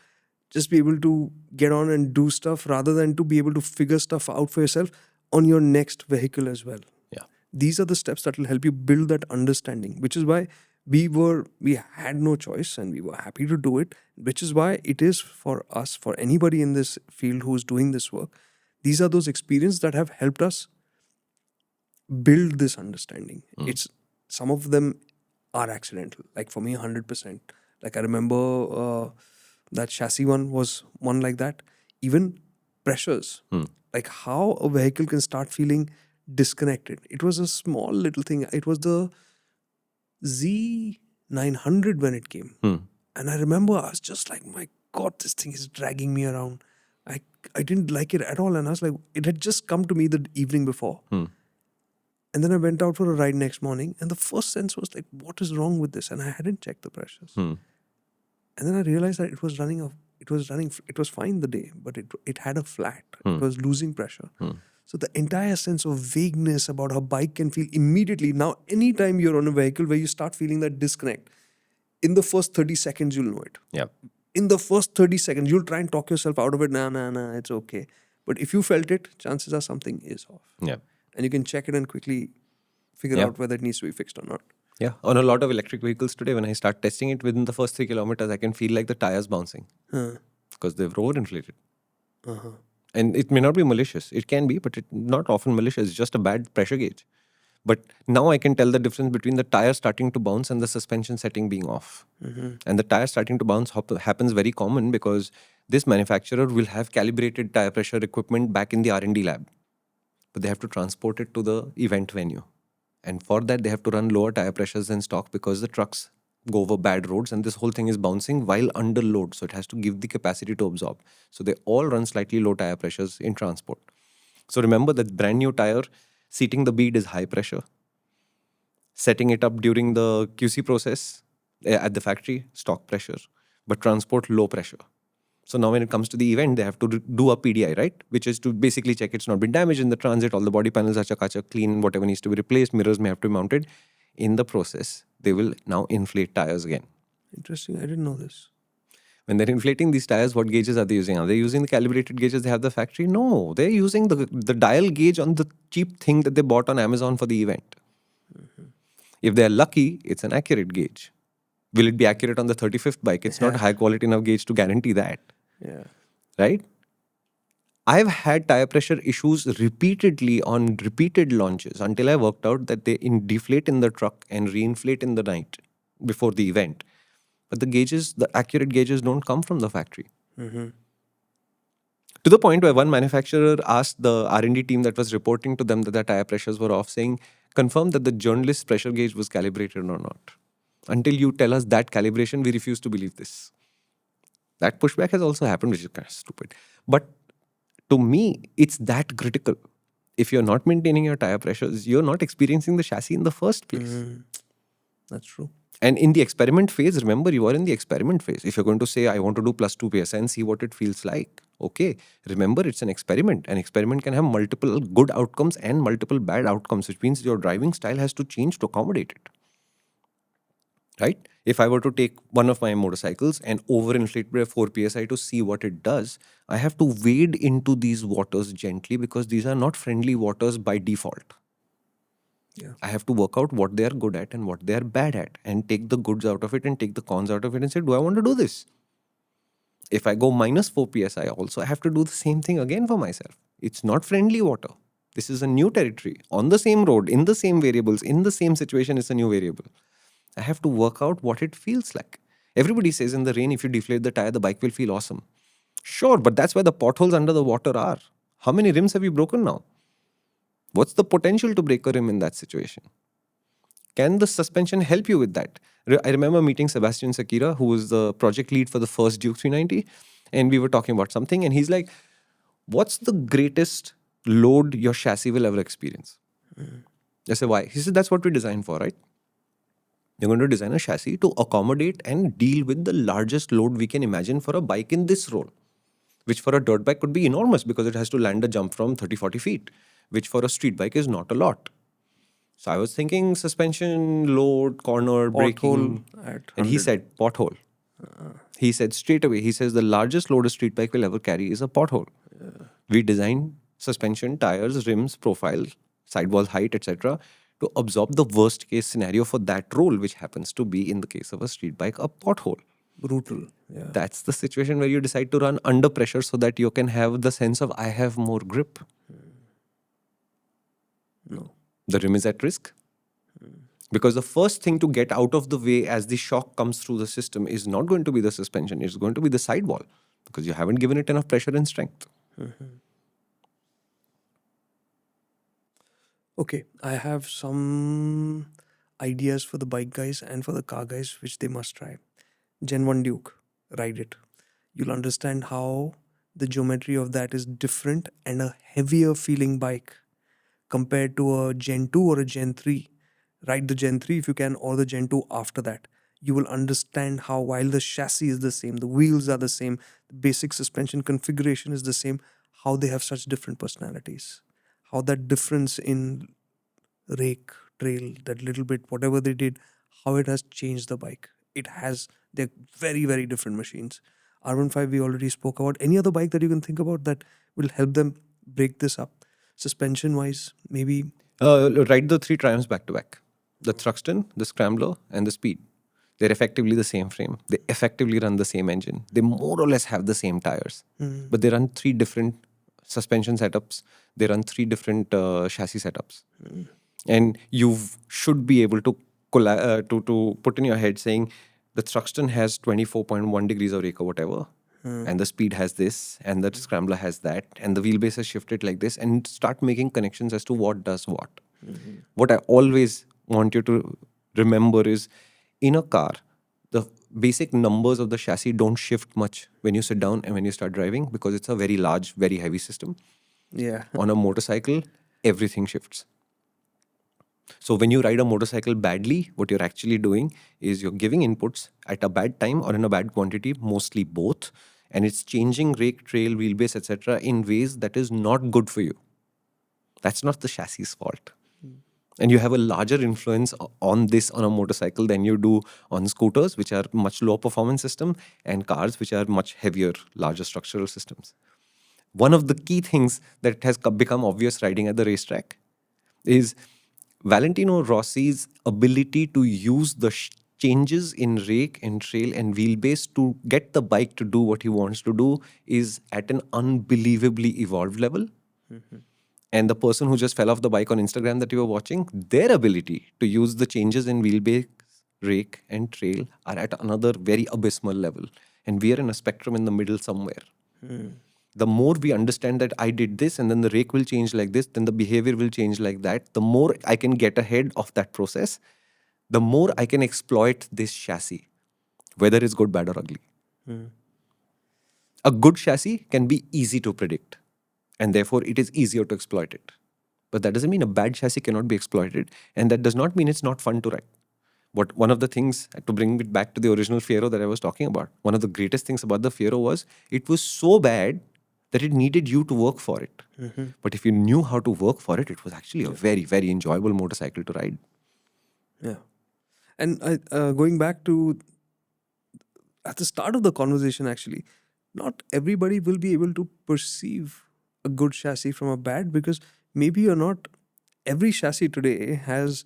just be able to get on and do stuff rather than to be able to figure stuff out for yourself on your next vehicle as well. Yeah. These are the steps that will help you build that understanding, which is why we had no choice and we were happy to do it, which is why it is for us, for anybody in this field who's doing this work, these are those experiences that have helped us build this understanding. It's some of them are accidental, like for me 100%. Like I remember that chassis one was one like that. Even pressures, like how a vehicle can start feeling disconnected. It was a small little thing. It was the Z900 when it came. And I remember I was just like, my God, this thing is dragging me around. I didn't like it at all. And I was like, it had just come to me the evening before. And then I went out for a ride next morning. And the first sense was like, what is wrong with this? And I hadn't checked the pressures. And then I realized that it was fine the day, but it had a flat. It was losing pressure. So the entire sense of vagueness about how bike can feel immediately. Now, anytime you're on a vehicle where you start feeling that disconnect, in the first 30 seconds, you'll know it. Yeah. In the first 30 seconds, you'll try and talk yourself out of it. Nah, it's okay. But if you felt it, chances are something is off. Yeah. And you can check it and quickly figure out whether it needs to be fixed or not. Yeah. On a lot of electric vehicles today, when I start testing it within the first 3 kilometers, I can feel like the tires bouncing because they've overinflated. And it may not be malicious. It can be, but it's not often malicious. It's just a bad pressure gauge. But now I can tell the difference between the tire starting to bounce and the suspension setting being off. And the tire starting to bounce happens very common because this manufacturer will have calibrated tire pressure equipment back in the R&D lab. But they have to transport it to the event venue. And for that, they have to run lower tire pressures than stock because the trucks go over bad roads and this whole thing is bouncing while under load. So it has to give the capacity to absorb. So they all run slightly low tire pressures in transport. So remember that brand new tire, seating the bead is high pressure. Setting it up during the QC process at the factory, stock pressure. But transport, low pressure. So now when it comes to the event, they have to do a PDI, right? Which is to basically check it's not been damaged in the transit, all the body panels are chakachak clean, whatever needs to be replaced, mirrors may have to be mounted. In the process, they will now inflate tires again. Interesting. I didn't know this. When they're inflating these tires, what gauges are they using? Are they using the calibrated gauges they have at the factory? No, they're using the dial gauge on the cheap thing that they bought on Amazon for the event. If they're lucky, it's an accurate gauge. Will it be accurate on the 35th bike? It's not high quality enough gauge to guarantee that. Yeah. Right? I've had tire pressure issues repeatedly on repeated launches until I worked out that they deflate in the truck and reinflate in the night before the event. But the gauges, the accurate gauges don't come from the factory. To the point where one manufacturer asked the R&D team that was reporting to them that their tire pressures were off, saying, confirm that the journalist's pressure gauge was calibrated or not. Until you tell us that calibration, we refuse to believe this. That pushback has also happened, which is kind of stupid. But to me, it's that critical. If you're not maintaining your tire pressures, you're not experiencing the chassis in the first place. That's true. And in the experiment phase, remember, you are in the experiment phase. If you're going to say, I want to do +2 PSI and see what it feels like. Okay, remember, it's an experiment. An experiment can have multiple good outcomes and multiple bad outcomes, which means your driving style has to change to accommodate it. Right? If I were to take one of my motorcycles and overinflate by 4 PSI to see what it does, I have to wade into these waters gently because these are not friendly waters by default. Yeah. I have to work out what they are good at and what they are bad at and take the goods out of it and take the cons out of it and say, do I want to do this? If I go -4 PSI also, I have to do the same thing again for myself. It's not friendly water. This is a new territory on the same road, in the same variables, in the same situation, it's a new variable. I have to work out what it feels like. Everybody says in the rain, if you deflate the tire, the bike will feel awesome. Sure, but that's where the potholes under the water are. How many rims have you broken now? What's the potential to break a rim in that situation? Can the suspension help you with that? I remember meeting Sebastian Sakira, who was the project lead for the first Duke 390. And we were talking about something. And he's like, what's the greatest load your chassis will ever experience? I said, why? He said, that's what we designed for, right? You're going to design a chassis to accommodate and deal with the largest load we can imagine for a bike in this role, which for a dirt bike could be enormous because it has to land a jump from 30, 40 feet, which for a street bike is not a lot. So I was thinking suspension, load, corner, Pothole braking. at And he 100. said pothole. He said straight away, he says the largest load a street bike will ever carry is a pothole. We designed suspension, tires, rims, profile, sidewall height, etc. to absorb the worst case scenario for that role, which happens to be, in the case of a street bike, a pothole. Brutal. Yeah. That's the situation where you decide to run under pressure so that you can have the sense of I have more grip. No. The rim is at risk. Because the first thing to get out of the way as the shock comes through the system is not going to be the suspension, it's going to be the sidewall because you haven't given it enough pressure and strength. Okay, I have some ideas for the bike guys and for the car guys which they must try. Gen 1 Duke, ride it. You'll understand how the geometry of that is different and a heavier feeling bike compared to a Gen 2 or a Gen 3. Ride the Gen 3 if you can, or the Gen 2 after that. You will understand how, while the chassis is the same, the wheels are the same, the basic suspension configuration is the same, how they have such different personalities. How that difference in rake, trail, that little bit, whatever they did, how it has changed the bike. They're very, very different machines. R15 we already spoke about. Any other bike that you can think about that will help them break this up? Suspension wise, maybe. Ride the three Triumphs back to back: the Thruxton, the Scrambler, and the Speed. They're effectively the same frame. They effectively run the same engine. They more or less have the same tires, but they run three different suspension setups. They run three different chassis setups, and you should be able to to put in your head saying the Thruxton has 24.1 degrees of rake or whatever, and the Speed has this, and the Scrambler has that, and the wheelbase is shifted like this, and start making connections as to what does what. What I always want you to remember is, in a car, the basic numbers of the chassis don't shift much when you sit down and when you start driving because it's a very large, very heavy system. Yeah. On a motorcycle, everything shifts. So when you ride a motorcycle badly, what you're actually doing is you're giving inputs at a bad time or in a bad quantity, mostly both, and it's changing rake, trail, wheelbase, etc. in ways that is not good for you. That's not the chassis' fault. And you have a larger influence on this on a motorcycle than you do on scooters, which are much lower performance system, and cars, which are much heavier, larger structural systems. One of the key things that has become obvious riding at the racetrack is Valentino Rossi's ability to use the changes in rake and trail and wheelbase to get the bike to do what he wants to do is at an unbelievably evolved level. And the person who just fell off the bike on Instagram that you were watching, their ability to use the changes in wheelbase, rake, and trail are at another very abysmal level. And we are in a spectrum in the middle somewhere. The more we understand that I did this and then the rake will change like this, then the behavior will change like that, the more I can get ahead of that process, the more I can exploit this chassis, whether it's good, bad, or ugly. A good chassis can be easy to predict, and therefore it is easier to exploit it. But that doesn't mean a bad chassis cannot be exploited, and that does not mean it's not fun to ride. But one of the things, to bring it back to the original Fiero that I was talking about, one of the greatest things about the Fiero was it was so bad that it needed you to work for it. But if you knew how to work for it, it was actually a very, very enjoyable motorcycle to ride. Yeah. And going back to at the start of the conversation, actually, not everybody will be able to perceive a good chassis from a bad, because maybe you're not. Every chassis today has,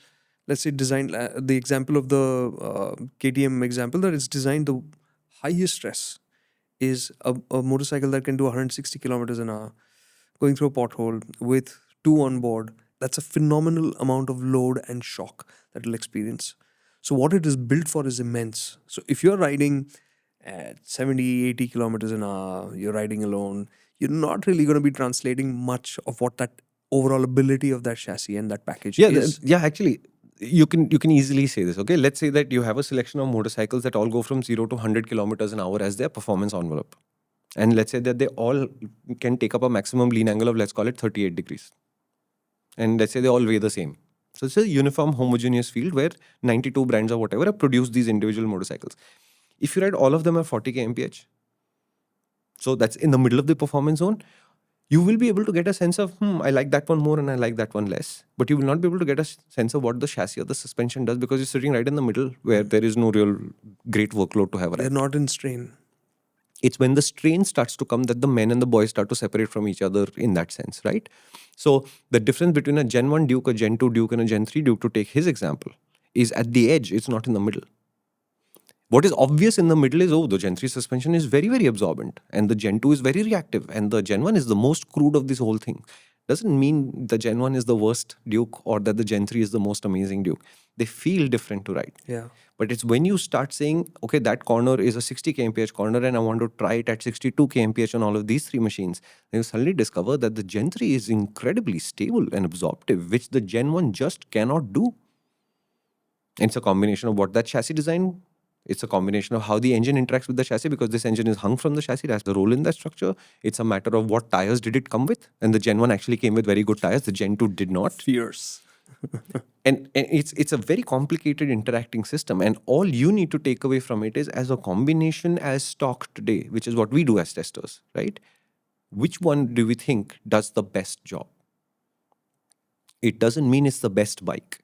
let's say, designed the example of the KTM example, that it's designed the highest stress is a motorcycle that can do 160 kilometers an hour going through a pothole with two on board. That's a phenomenal amount of load and shock that it'll experience. So what it is built for is immense. So if you're riding at 70, 80 kilometers an hour, you're riding alone, you're not really going to be translating much of what that overall ability of that chassis and that package is. Actually, you can easily say this. Okay, let's say that you have a selection of motorcycles that all go from 0 to 100 kilometers an hour as their performance envelope, and let's say that they all can take up a maximum lean angle of, let's call it 38 degrees, and let's say they all weigh the same. So it's a uniform, homogeneous field where 92 brands or whatever have produced these individual motorcycles. If you ride all of them at 40 kmph, so that's in the middle of the performance zone, you will be able to get a sense of, I like that one more and I like that one less. But you will not be able to get a sense of what the chassis or the suspension does because you're sitting right in the middle where there is no real great workload to have They're arrived. not in strain. It's when the strain starts to come that the men and the boys start to separate from each other in that sense, right? So the difference between a Gen 1 Duke, a Gen 2 Duke, and a Gen 3 Duke, to take his example, is at the edge, it's not in the middle. What is obvious in the middle is, the Gen 3 suspension is very, very absorbent, and the Gen 2 is very reactive, and the Gen 1 is the most crude of this whole thing. Doesn't mean the Gen 1 is the worst Duke or that the Gen 3 is the most amazing Duke. They feel different to ride. Yeah. But it's when you start saying, okay, that corner is a 60 kmph corner and I want to try it at 62 kmph on all of these three machines, then you suddenly discover that the Gen 3 is incredibly stable and absorptive, which the Gen 1 just cannot do. And it's a combination of what that chassis design, it's a combination of how the engine interacts with the chassis, because this engine is hung from the chassis, it has the role in that structure. It's a matter of what tires did it come with. And the Gen 1 actually came with very good tires. The Gen 2 did not. Fierce. And it's a very complicated interacting system. And all you need to take away from it is, as a combination as stock today, which is what we do as testers, right? Which one do we think does the best job? It doesn't mean it's the best bike.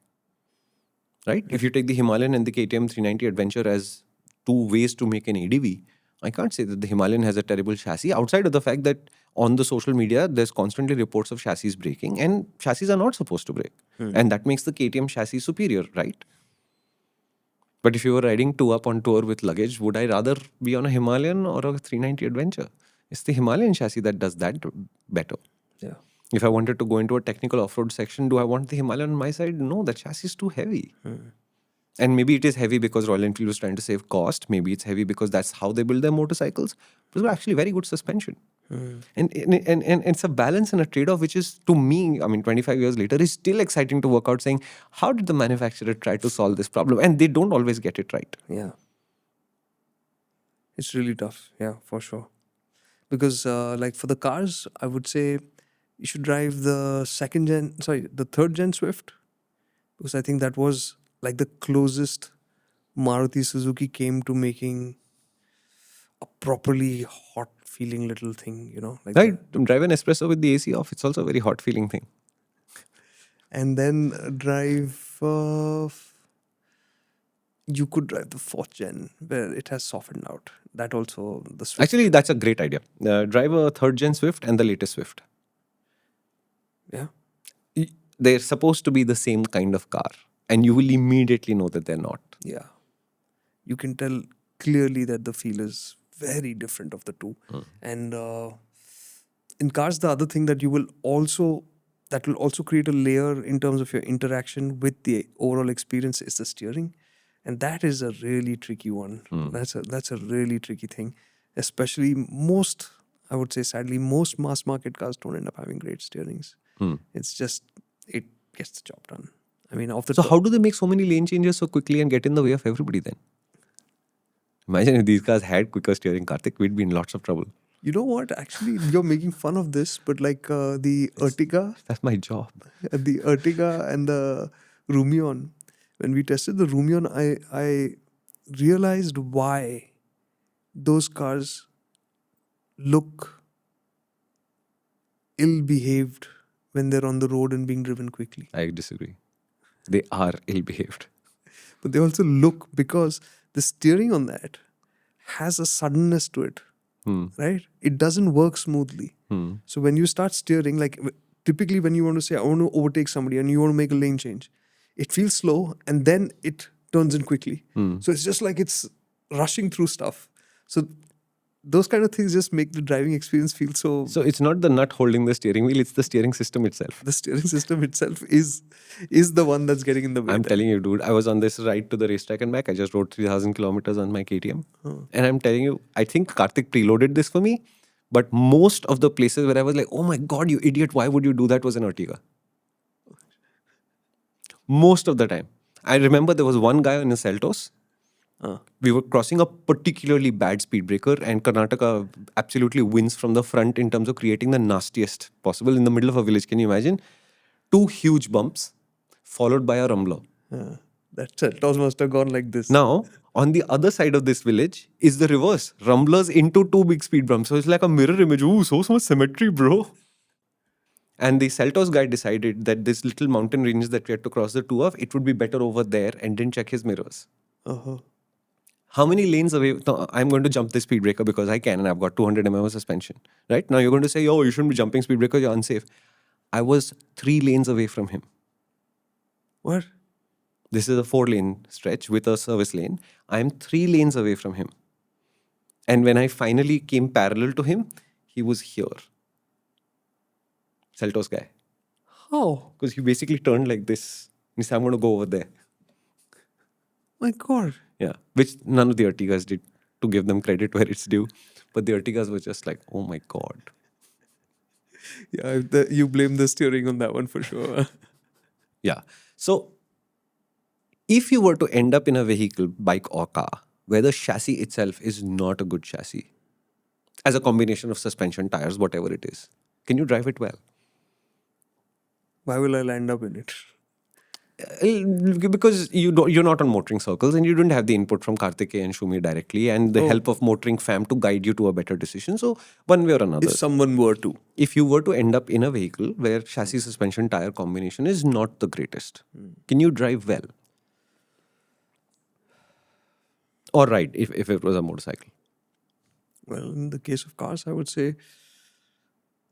Right? If you take the Himalayan and the KTM 390 Adventure as two ways to make an ADV, I can't say that the Himalayan has a terrible chassis, outside of the fact that on the social media, there's constantly reports of chassis breaking, and chassis are not supposed to break. And that makes the KTM chassis superior, right? But if you were riding two up on tour with luggage, would I rather be on a Himalayan or a 390 Adventure? It's the Himalayan chassis that does that better. Yeah. If I wanted to go into a technical off-road section, do I want the Himalayan on my side? No, the chassis is too heavy. And maybe it is heavy because Royal Enfield was trying to save cost. Maybe it's heavy because that's how they build their motorcycles. But it's actually very good suspension. And it's a balance and a trade-off, which is, to me, 25 years later, is still exciting to work out, saying, how did the manufacturer try to solve this problem? And they don't always get it right. Yeah. It's really tough. Yeah, for sure. Because like for the cars, I would say you should drive the third gen Swift. Because I think that was like the closest Maruti Suzuki came to making a properly hot feeling little thing, like Right? Drive an espresso with the AC off. It's also a very hot feeling thing. and then you could drive the fourth gen where it has softened out. That also the Swift. Actually, that's a great idea. Drive a third gen Swift and the latest Swift. Yeah. They're supposed to be the same kind of car, and you will immediately know that they're not. Yeah. You can tell clearly that the feel is very different of the two. And in cars, the other thing that will also create a layer in terms of your interaction with the overall experience is the steering. And that is a really tricky one. That's a really tricky thing. Especially I would say sadly, most mass market cars don't end up having great steerings. It's just, it gets the job done. So how do they make so many lane changes so quickly and get in the way of everybody then? Imagine if these cars had quicker steering, Karthik, we'd be in lots of trouble. You know what? Actually, you're making fun of this, but like the Ertiga, That's my job. the Ertiga and the Rumion, when we tested the Rumion, I realized why those cars look ill-behaved when they're on the road and being driven quickly. I disagree. They are ill-behaved. But they also look, because the steering on that has a suddenness to it, right? It doesn't work smoothly. So when you start steering, like typically when you want to say, I want to overtake somebody and you want to make a lane change, it feels slow and then it turns in quickly. So it's just like it's rushing through stuff. So those kind of things just make the driving experience feel so... So it's not the nut holding the steering wheel, it's the steering system itself. The steering system itself is the one that's getting in the way. I'm telling you, dude, I was on this ride to the racetrack and back. I just rode 3,000 kilometers on my KTM. And I'm telling you, I think Karthik preloaded this for me. But most of the places where I was like, oh my God, you idiot, why would you do that, was an Ertiga. Most of the time. I remember there was one guy on a Seltos. We were crossing a particularly bad speed breaker, and Karnataka absolutely wins from the front in terms of creating the nastiest possible in the middle of a village. Can you imagine? Two huge bumps, followed by a rumbler. That Seltos must have gone like this. Now, on the other side of this village is the reverse. Rumblers into two big speed bumps. So it's like a mirror image. Ooh, so much symmetry, bro. And the Seltos guy decided that this little mountain ranges that we had to cross the two of, it would be better over there, and didn't check his mirrors. Uh-huh. How many lanes away? No, I'm going to jump this speed breaker because I can and I've got 200 mm of suspension. Right? Now you're going to say, oh, you shouldn't be jumping speed breaker, you're unsafe. I was 3 lanes away from him. What? This is a 4-lane stretch with a service lane. I'm 3 lanes away from him. And when I finally came parallel to him, he was here. Seltos guy. How? Because he basically turned like this. He said, I'm going to go over there. My God. Yeah. Which none of the Ertigas did, to give them credit where it's due. But the Ertigas were just like, oh my God. Yeah, you blame the steering on that one for sure. Yeah. So if you were to end up in a vehicle, bike or car, where the chassis itself is not a good chassis, as a combination of suspension, tires, whatever it is, can you drive it well? Why will I land up in it? Because you're not on motoring circles and you don't have the input from Karthikeya and Shumi directly and the help of motoring fam to guide you to a better decision. So one way or another, If someone were to. if you were to end up in a vehicle where chassis suspension tire combination is not the greatest, can you drive well? Or ride if it was a motorcycle? Well, in the case of cars, I would say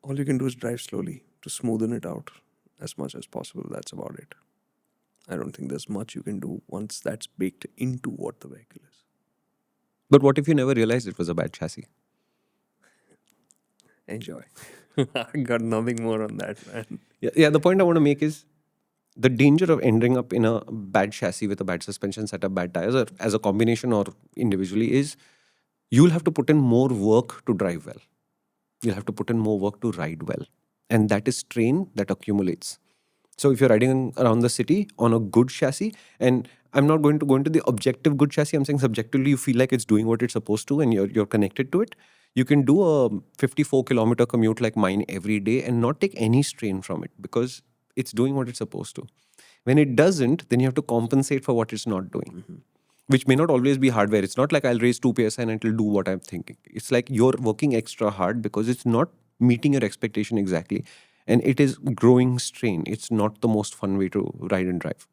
all you can do is drive slowly to smoothen it out as much as possible. That's about it. I don't think there's much you can do once that's baked into what the vehicle is. But what if you never realized it was a bad chassis? Enjoy. I got nothing more on that, man. Yeah, the point I want to make is the danger of ending up in a bad chassis with a bad suspension setup, bad tires, or as a combination or individually, is you'll have to put in more work to drive well. You'll have to put in more work to ride well. And that is strain that accumulates. So if you're riding around the city on a good chassis, and I'm not going to go into the objective good chassis, I'm saying subjectively you feel like it's doing what it's supposed to and you're connected to it, you can do a 54-kilometer commute like mine every day and not take any strain from it because it's doing what it's supposed to. When it doesn't, then you have to compensate for what it's not doing. Which may not always be hardware. It's not like I'll raise 2 PSI and it'll do what I'm thinking. It's like you're working extra hard because it's not meeting your expectation exactly. And it is growing strain. It's not the most fun way to ride and drive.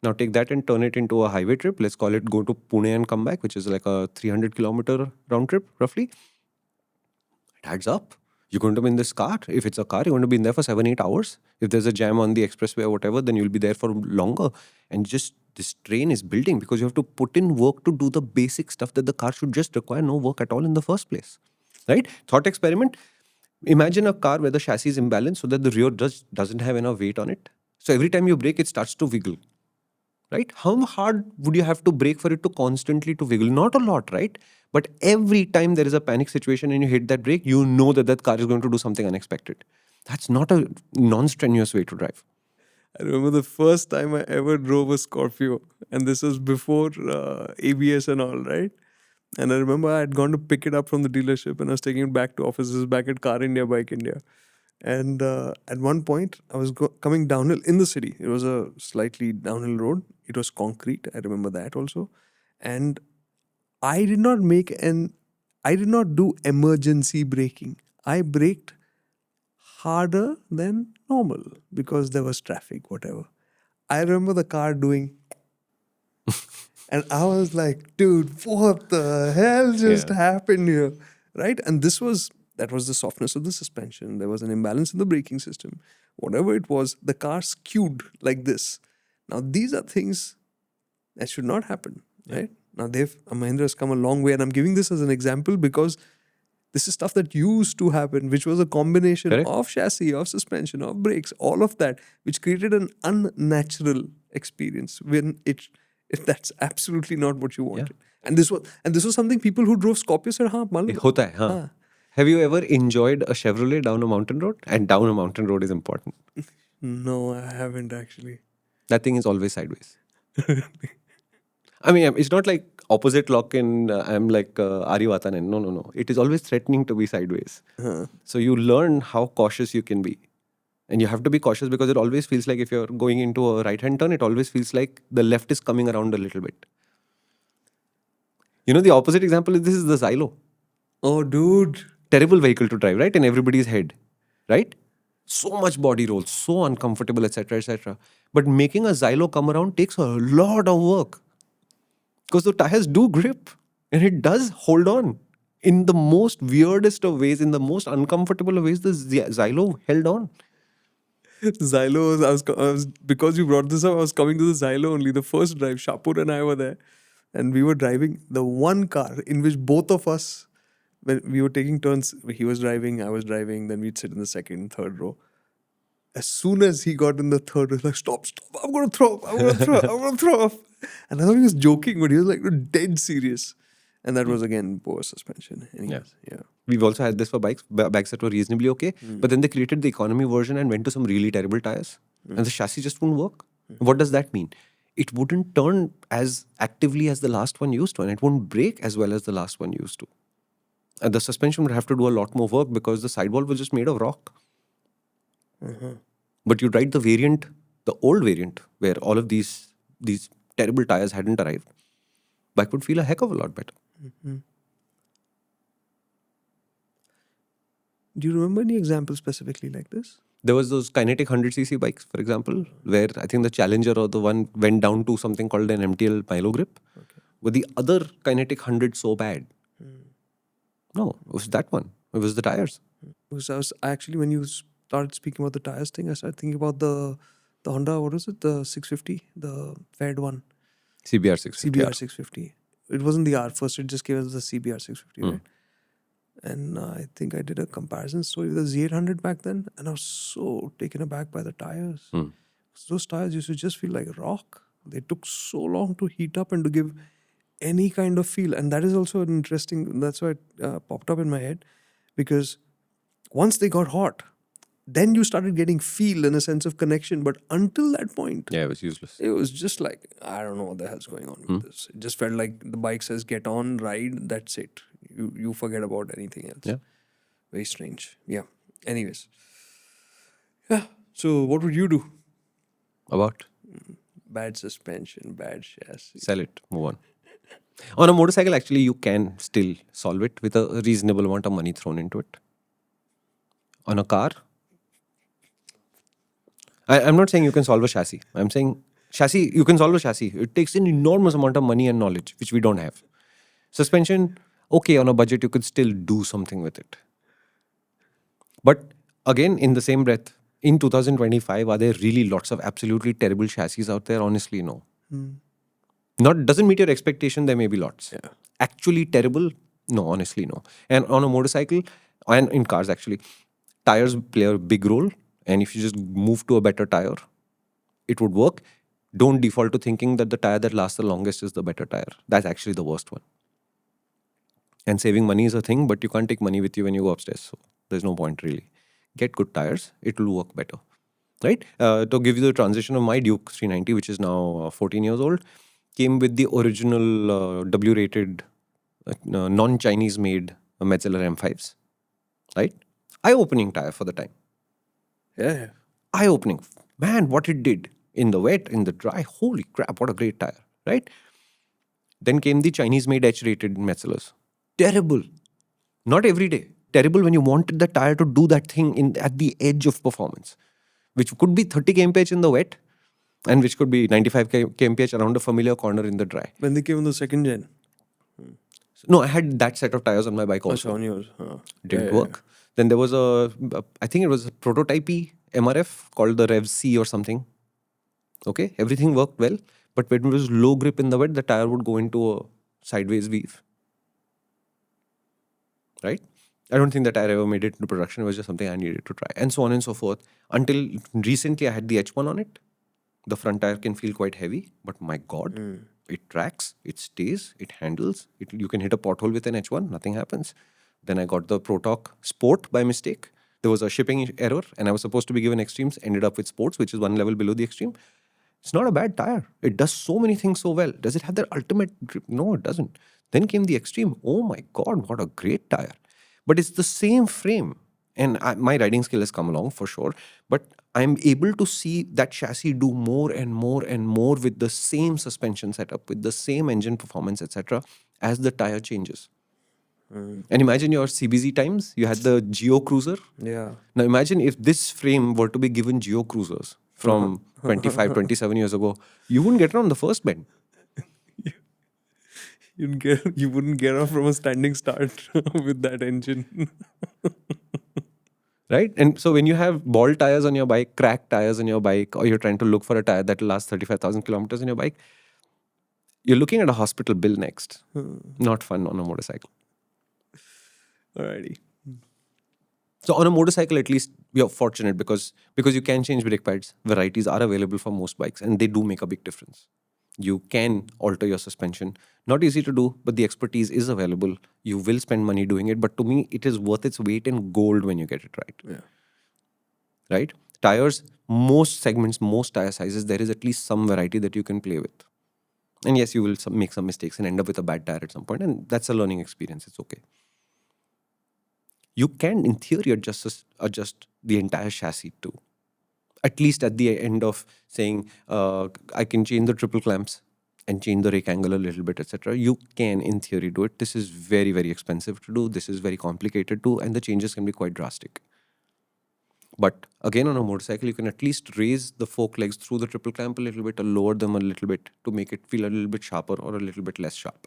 Now take that and turn it into a highway trip. Let's call it go to Pune and come back, which is like a 300-kilometer round trip, roughly. It adds up. You're going to be in this car. If it's a car, you're going to be in there for 7-8 hours. If there's a jam on the expressway or whatever, then you'll be there for longer. And just this train is building because you have to put in work to do the basic stuff that the car should just require no work at all in the first place. Right? Thought experiment. Imagine a car where the chassis is imbalanced so that the rear just doesn't have enough weight on it. So every time you brake, it starts to wiggle. Right? How hard would you have to brake for it to constantly to wiggle? Not a lot, right? But every time there is a panic situation and you hit that brake, you know that that car is going to do something unexpected. That's not a non-strenuous way to drive. I remember the first time I ever drove a Scorpio, and this was before ABS and all, right? And I remember I had gone to pick it up from the dealership and I was taking it back to offices back at Car India, Bike India. And at one point, I was coming downhill in the city. It was a slightly downhill road. It was concrete. I remember that also. And I did not do emergency braking. I braked harder than normal because there was traffic, whatever. I remember the car doing, and I was like, dude, what the hell just happened here? Right? And that was the softness of the suspension. There was an imbalance in the braking system. Whatever it was, the car skewed like this. Now, these are things that should not happen, right? Now, Mahindra has come a long way, and I'm giving this as an example because this is stuff that used to happen, which was a combination of chassis, of suspension, of brakes, all of that, which created an unnatural experience when that's absolutely not what you wanted. Yeah. And this was something people who drove Scorpio said, "Haan, malum." Hota hai, haan. Have you ever enjoyed a Chevrolet down a mountain road? And down a mountain road is important. No, I haven't actually. That thing is always sideways. I mean, it's not like opposite lock in, I'm like Arivatanan. No. It is always threatening to be sideways. So you learn how cautious you can be. And you have to be cautious because it always feels like if you're going into a right-hand turn, it always feels like the left is coming around a little bit. You know, the opposite example is this is the Xylo. Oh, dude. Terrible vehicle to drive, right? In everybody's head, right? So much body roll, so uncomfortable, etc., etc. But making a Xylo come around takes a lot of work because the tires do grip and it does hold on in the most weirdest of ways, in the most uncomfortable of ways. The Xylo held on. Xylo, because you brought this up, I was coming to the Xylo only. The first drive, Shapur and I were there, and we were driving the one car in which both of us, when we were taking turns, he was driving, I was driving, then we'd sit in the second, third row. As soon as he got in the third, he was like, stop, I'm going to throw up, I'm going to throw up, I'm going to throw up. And I thought he was joking, but he was like dead serious. And that was again poor suspension. Anyways, yeah. We've also had this for bikes that were reasonably okay, but then they created the economy version and went to some really terrible tires, and the chassis just wouldn't work. What does that mean? It wouldn't turn as actively as the last one used to, and it wouldn't brake as well as the last one used to. And the suspension would have to do a lot more work because the sidewall was just made of rock. But you'd ride the variant, the old variant, where all of these terrible tires hadn't arrived. Bike would feel a heck of a lot better. Do you remember any examples specifically like this? There was those kinetic 100cc bikes, for example, where I think the Challenger or the one went down to something called an MTL Milo grip. Were the other kinetic 100 so bad? No, it was that one. It was the tires. Because I was actually, when you started speaking about the tires thing, I started thinking about the Honda, what was it? The 650, the Fed one. CBR 650. CBR 650. It wasn't the R first, it just gave us the CBR 650, right? And I think I did a comparison story with the Z800 back then, and I was so taken aback by the tires. Those tires used to just feel like rock. They took so long to heat up and to give any kind of feel. And that is also an interesting, that's why it popped up in my head, because once they got hot, then you started getting feel and a sense of connection. But until that point, Yeah, it was useless. it was just like, I don't know what the hell's going on with this. It just felt like the bike says, get on, ride, that's it. You forget about anything else. Yeah. Very strange. Yeah. Anyways. Yeah. So what would you do? About? Bad suspension, bad chassis. Sell it. Move on. On a motorcycle, actually, you can still solve it with a reasonable amount of money thrown into it. On a car, I'm not saying you can solve a chassis. I'm saying chassis, you can solve a chassis. It takes an enormous amount of money and knowledge, which we don't have. Suspension, okay, on a budget, you could still do something with it. But again, in the same breath, in 2025, are there really lots of absolutely terrible chassis out there? Honestly, no. Not doesn't meet your expectation, there may be lots. Yeah. Actually terrible? No, honestly, no. And on a motorcycle, and in cars actually, tires play a big role. And if you just move to a better tire, it would work. Don't default to thinking that the tire that lasts the longest is the better tire. That's actually the worst one. And saving money is a thing, but you can't take money with you when you go upstairs. So there's no point really. Get good tires, it will work better. Right? To give you the transition of my Duke 390, which is now 14 years old, came with the original W-rated, non-Chinese made Metzeler M5s. Right? Eye-opening tire for the time. Yeah. Eye-opening. Man, what it did in the wet, in the dry. Holy crap, what a great tire. Right? Then came the Chinese-made H-rated Metzelers. Terrible. Not every day. Terrible when you wanted the tire to do that thing at the edge of performance, which could be 30 kmph in the wet and which could be 95 kmph around a familiar corner in the dry. When they came in the second gen. No, I had that set of tires on my bike also. On yours. Didn't work. Then there was I think it was a prototype MRF called the Rev C or something. Okay, everything worked well, but when it was low grip in the wet, the tire would go into a sideways weave. Right? I don't think that tire ever made it into production. It was just something I needed to try, and so on and so forth. Until recently, I had the H1 on it. The front tire can feel quite heavy, but my God, it tracks, it stays, it handles. You can hit a pothole with an H1, nothing happens. Then I got the ProTalk Sport by mistake. There was a shipping error, and I was supposed to be given Extremes, ended up with Sports, which is one level below the Extreme. It's not a bad tire. It does so many things so well. Does it have that ultimate grip? No, it doesn't. Then came the Extreme. Oh my God, what a great tire. But it's the same frame. And my riding skill has come along for sure, but I'm able to see that chassis do more and more and more with the same suspension setup, with the same engine performance, etc., as the tire changes. And imagine your CBZ times, you had the Geo Cruiser. Yeah. Now imagine if this frame were to be given Geo Cruisers from 25, 27 years ago, you wouldn't get around the first bend. You wouldn't get off from a standing start with that engine. Right? And so when you have bald tires on your bike, cracked tires on your bike, or you're trying to look for a tire that will last 35,000 kilometers on your bike, you're looking at a hospital bill next. Not fun on a motorcycle. Alrighty. So on a motorcycle, at least you're fortunate because you can change brake pads. Varieties are available for most bikes, and they do make a big difference. You can alter your suspension. Not easy to do, but the expertise is available. You will spend money doing it, but to me, it is worth its weight in gold when you get it right. Yeah. Right? Tires, most segments, most tire sizes, there is at least some variety that you can play with. And yes, you will make some mistakes and end up with a bad tire at some point, and that's a learning experience. It's okay. You can, in theory, adjust the entire chassis too. At least at the end of saying, I can change the triple clamps and change the rake angle a little bit, etc. You can, in theory, do it. This is very, very expensive to do. This is very complicated to, and the changes can be quite drastic. But again, on a motorcycle, you can at least raise the fork legs through the triple clamp a little bit or lower them a little bit to make it feel a little bit sharper or a little bit less sharp.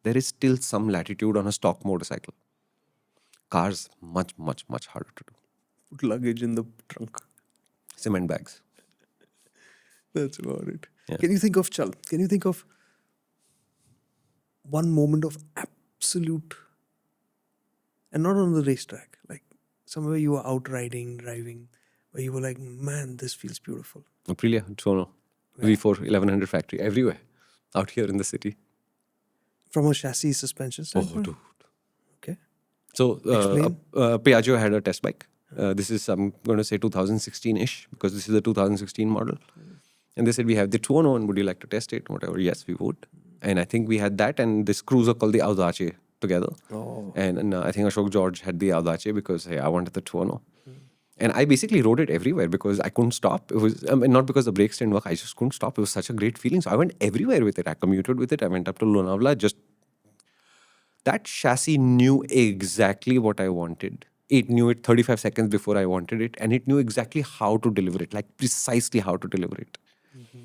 There is still some latitude on a stock motorcycle. Cars, much, much, much harder to do. Put luggage in the trunk. Cement bags. That's about it. Yeah. Can you think of one moment of absolute, and not on the racetrack, like somewhere you were out riding, driving, where you were like, man, this feels beautiful. Aprilia, Toronto, V4 1100 factory, everywhere out here in the city. From a chassis suspension Oh, standpoint? dude. Okay. So, Explain. Piaggio had a test bike. This is, I'm going to say 2016-ish because this is the 2016 model. And they said, we have the 210 and would you like to test it? Whatever. Yes, we would. And I think we had that and this cruiser called the Audace together. Oh. And I think Ashok George had the Audace because, hey, I wanted the 210. And I basically rode it everywhere because I couldn't stop. It was not because the brakes didn't work. I just couldn't stop. It was such a great feeling. So I went everywhere with it. I commuted with it. I went up to Lonavala. That chassis knew exactly what I wanted. It knew it 35 seconds before I wanted it. And it knew exactly how to deliver it, like precisely how to deliver it.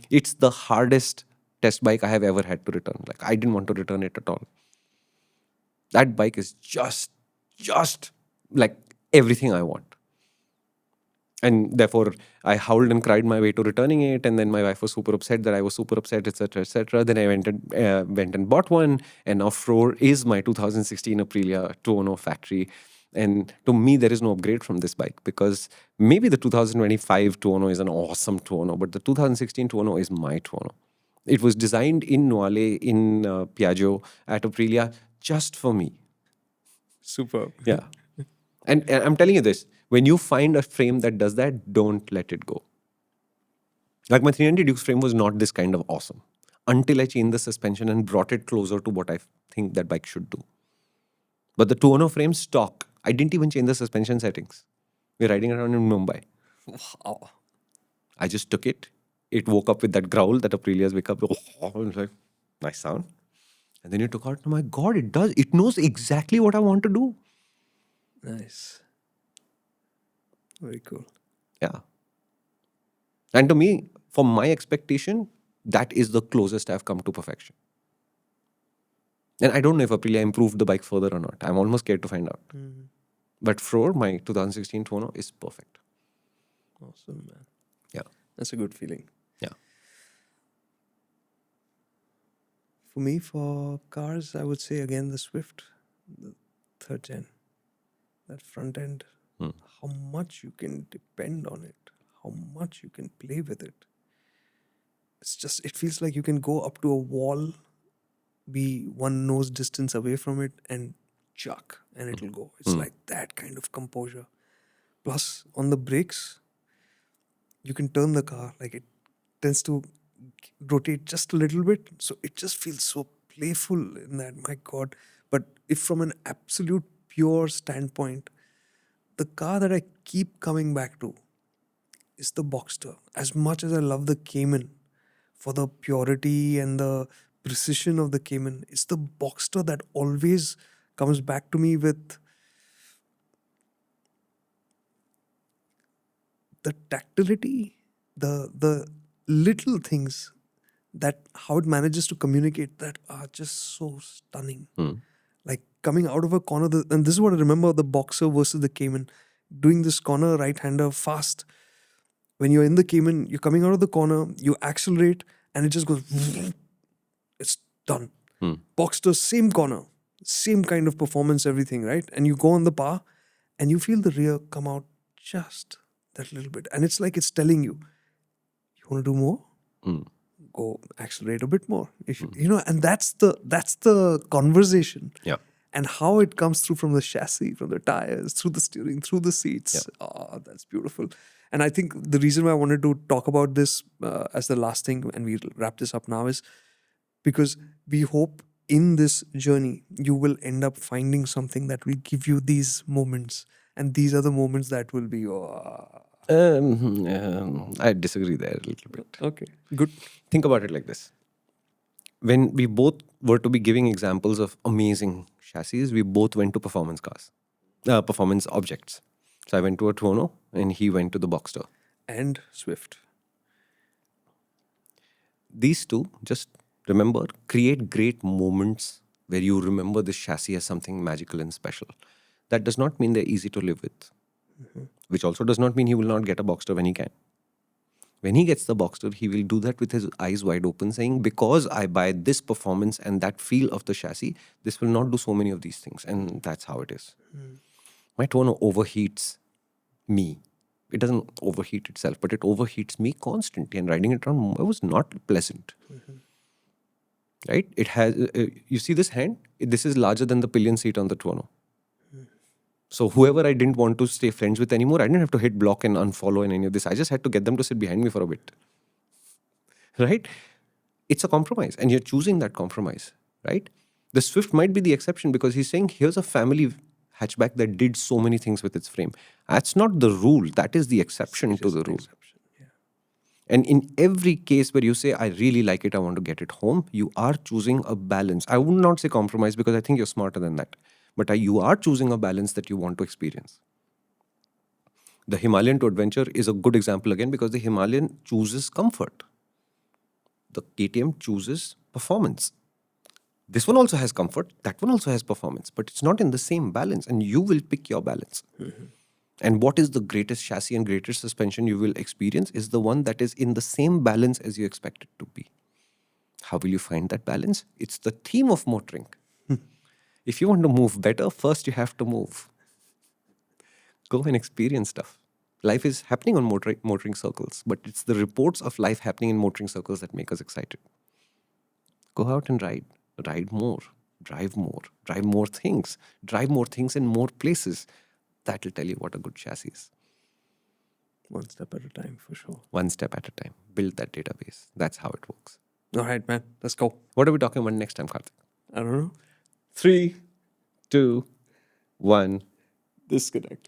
It's the hardest test bike I have ever had to return. Like I didn't want to return it at all. That bike is just like everything I want. And therefore, I howled and cried my way to returning it. And then my wife was super upset that I was super upset, etc., etc. Then I went and bought one. And now Frore is my 2016 Aprilia 210 factory. And to me, there is no upgrade from this bike because maybe the 2025 210 is an awesome 210, but the 2016 210 is my 210. It was designed in Noale, in Piaggio, at Aprilia, just for me. Superb. Yeah. And I'm telling you this, when you find a frame that does that, don't let it go. Like my 390 Duke's frame was not this kind of awesome until I changed the suspension and brought it closer to what I think that bike should do. But the 210 frame stock, I didn't even change the suspension settings. We're riding around in Mumbai. Wow. I just took it. It woke up with that growl that Aprilias wake up. I was like, nice sound. And then you took out, oh my God, it does. It knows exactly what I want to do. Nice. Very cool. Yeah. And to me, for my expectation, that is the closest I've come to perfection. And I don't know if Aprilia improved the bike further or not. I'm almost scared to find out. But Frore, my 2016 210, is perfect. Awesome, man. Yeah. That's a good feeling. Yeah. For me, for cars, I would say again the Swift, the third gen. That front end, how much you can depend on it, how much you can play with it. It's just, it feels like you can go up to a wall, be one nose distance away from it, and chuck, and it'll go. It's like that kind of composure. Plus, on the brakes, you can turn the car, like it tends to rotate just a little bit. So it just feels so playful in that, my God. But if from an absolute pure standpoint, the car that I keep coming back to is the Boxster. As much as I love the Cayman for the purity and the precision of the Cayman, it's the Boxster that always comes back to me with the tactility, the little things that how it manages to communicate that are just so stunning. Like coming out of a corner, and this is what I remember of the Boxer versus the Cayman. Doing this corner right-hander fast. When you're in the Cayman, you're coming out of the corner, you accelerate, and it just goes. It's done. Boxster, same corner, same kind of performance, everything, right? And you go on the bar, and you feel the rear come out just that little bit, and it's like it's telling you, you want to do more. Go accelerate a bit more, if you know, and that's the conversation. Yeah. And how it comes through from the chassis, from the tires, through the steering, through the seats. Oh, that's beautiful. And I think the reason why I wanted to talk about this as the last thing, and we'll wrap this up now, is because we hope in this journey you will end up finding something that will give you these moments, and these are the moments that will be I disagree there a little bit. okay, good. Think about it like this. When we both were to be giving examples of amazing chassis, we both went to performance cars, performance objects. So I went to a Tuono and he went to the Boxster. And Swift. These two, just remember, create great moments where you remember this chassis as something magical and special. That does not mean they're easy to live with, which also does not mean he will not get a Boxster when he can. When he gets the Boxster, he will do that with his eyes wide open, saying, because I buy this performance and that feel of the chassis, this will not do so many of these things. And that's how it is. My Tuono overheats me. It doesn't overheat itself, but it overheats me constantly. And riding it around Mumbai was not pleasant. Right? It has, you see this hand? This is larger than the pillion seat on the Tuono. So whoever I didn't want to stay friends with anymore, I didn't have to hit block and unfollow and any of this. I just had to get them to sit behind me for a bit. Right? It's a compromise and you're choosing that compromise. Right? The Swift might be the exception because he's saying, here's a family hatchback that did so many things with its frame. That's not the rule. That is the exception to the rule. And in every case where you say, I really like it, I want to get it home, you are choosing a balance. I would not say compromise because I think you're smarter than that. But you are choosing a balance that you want to experience. The Himalayan to Adventure is a good example again because the Himalayan chooses comfort. The KTM chooses performance. This one also has comfort, that one also has performance, but it's not in the same balance and you will pick your balance. And what is the greatest chassis and greatest suspension you will experience is the one that is in the same balance as you expect it to be. How will you find that balance? It's the theme of MotorInc. If you want to move better, first you have to move. Go and experience stuff. Life is happening on motoring circles, but it's the reports of life happening in motoring circles that make us excited. Go out and ride. Ride more. Drive more. Drive more things. Drive more things in more places. That will tell you what a good chassis is. One step at a time, for sure. One step at a time. Build that database. That's how it works. All right, man. Let's go. What are we talking about next time, Karthik? I don't know. 3, 2, 1. ThisConnect.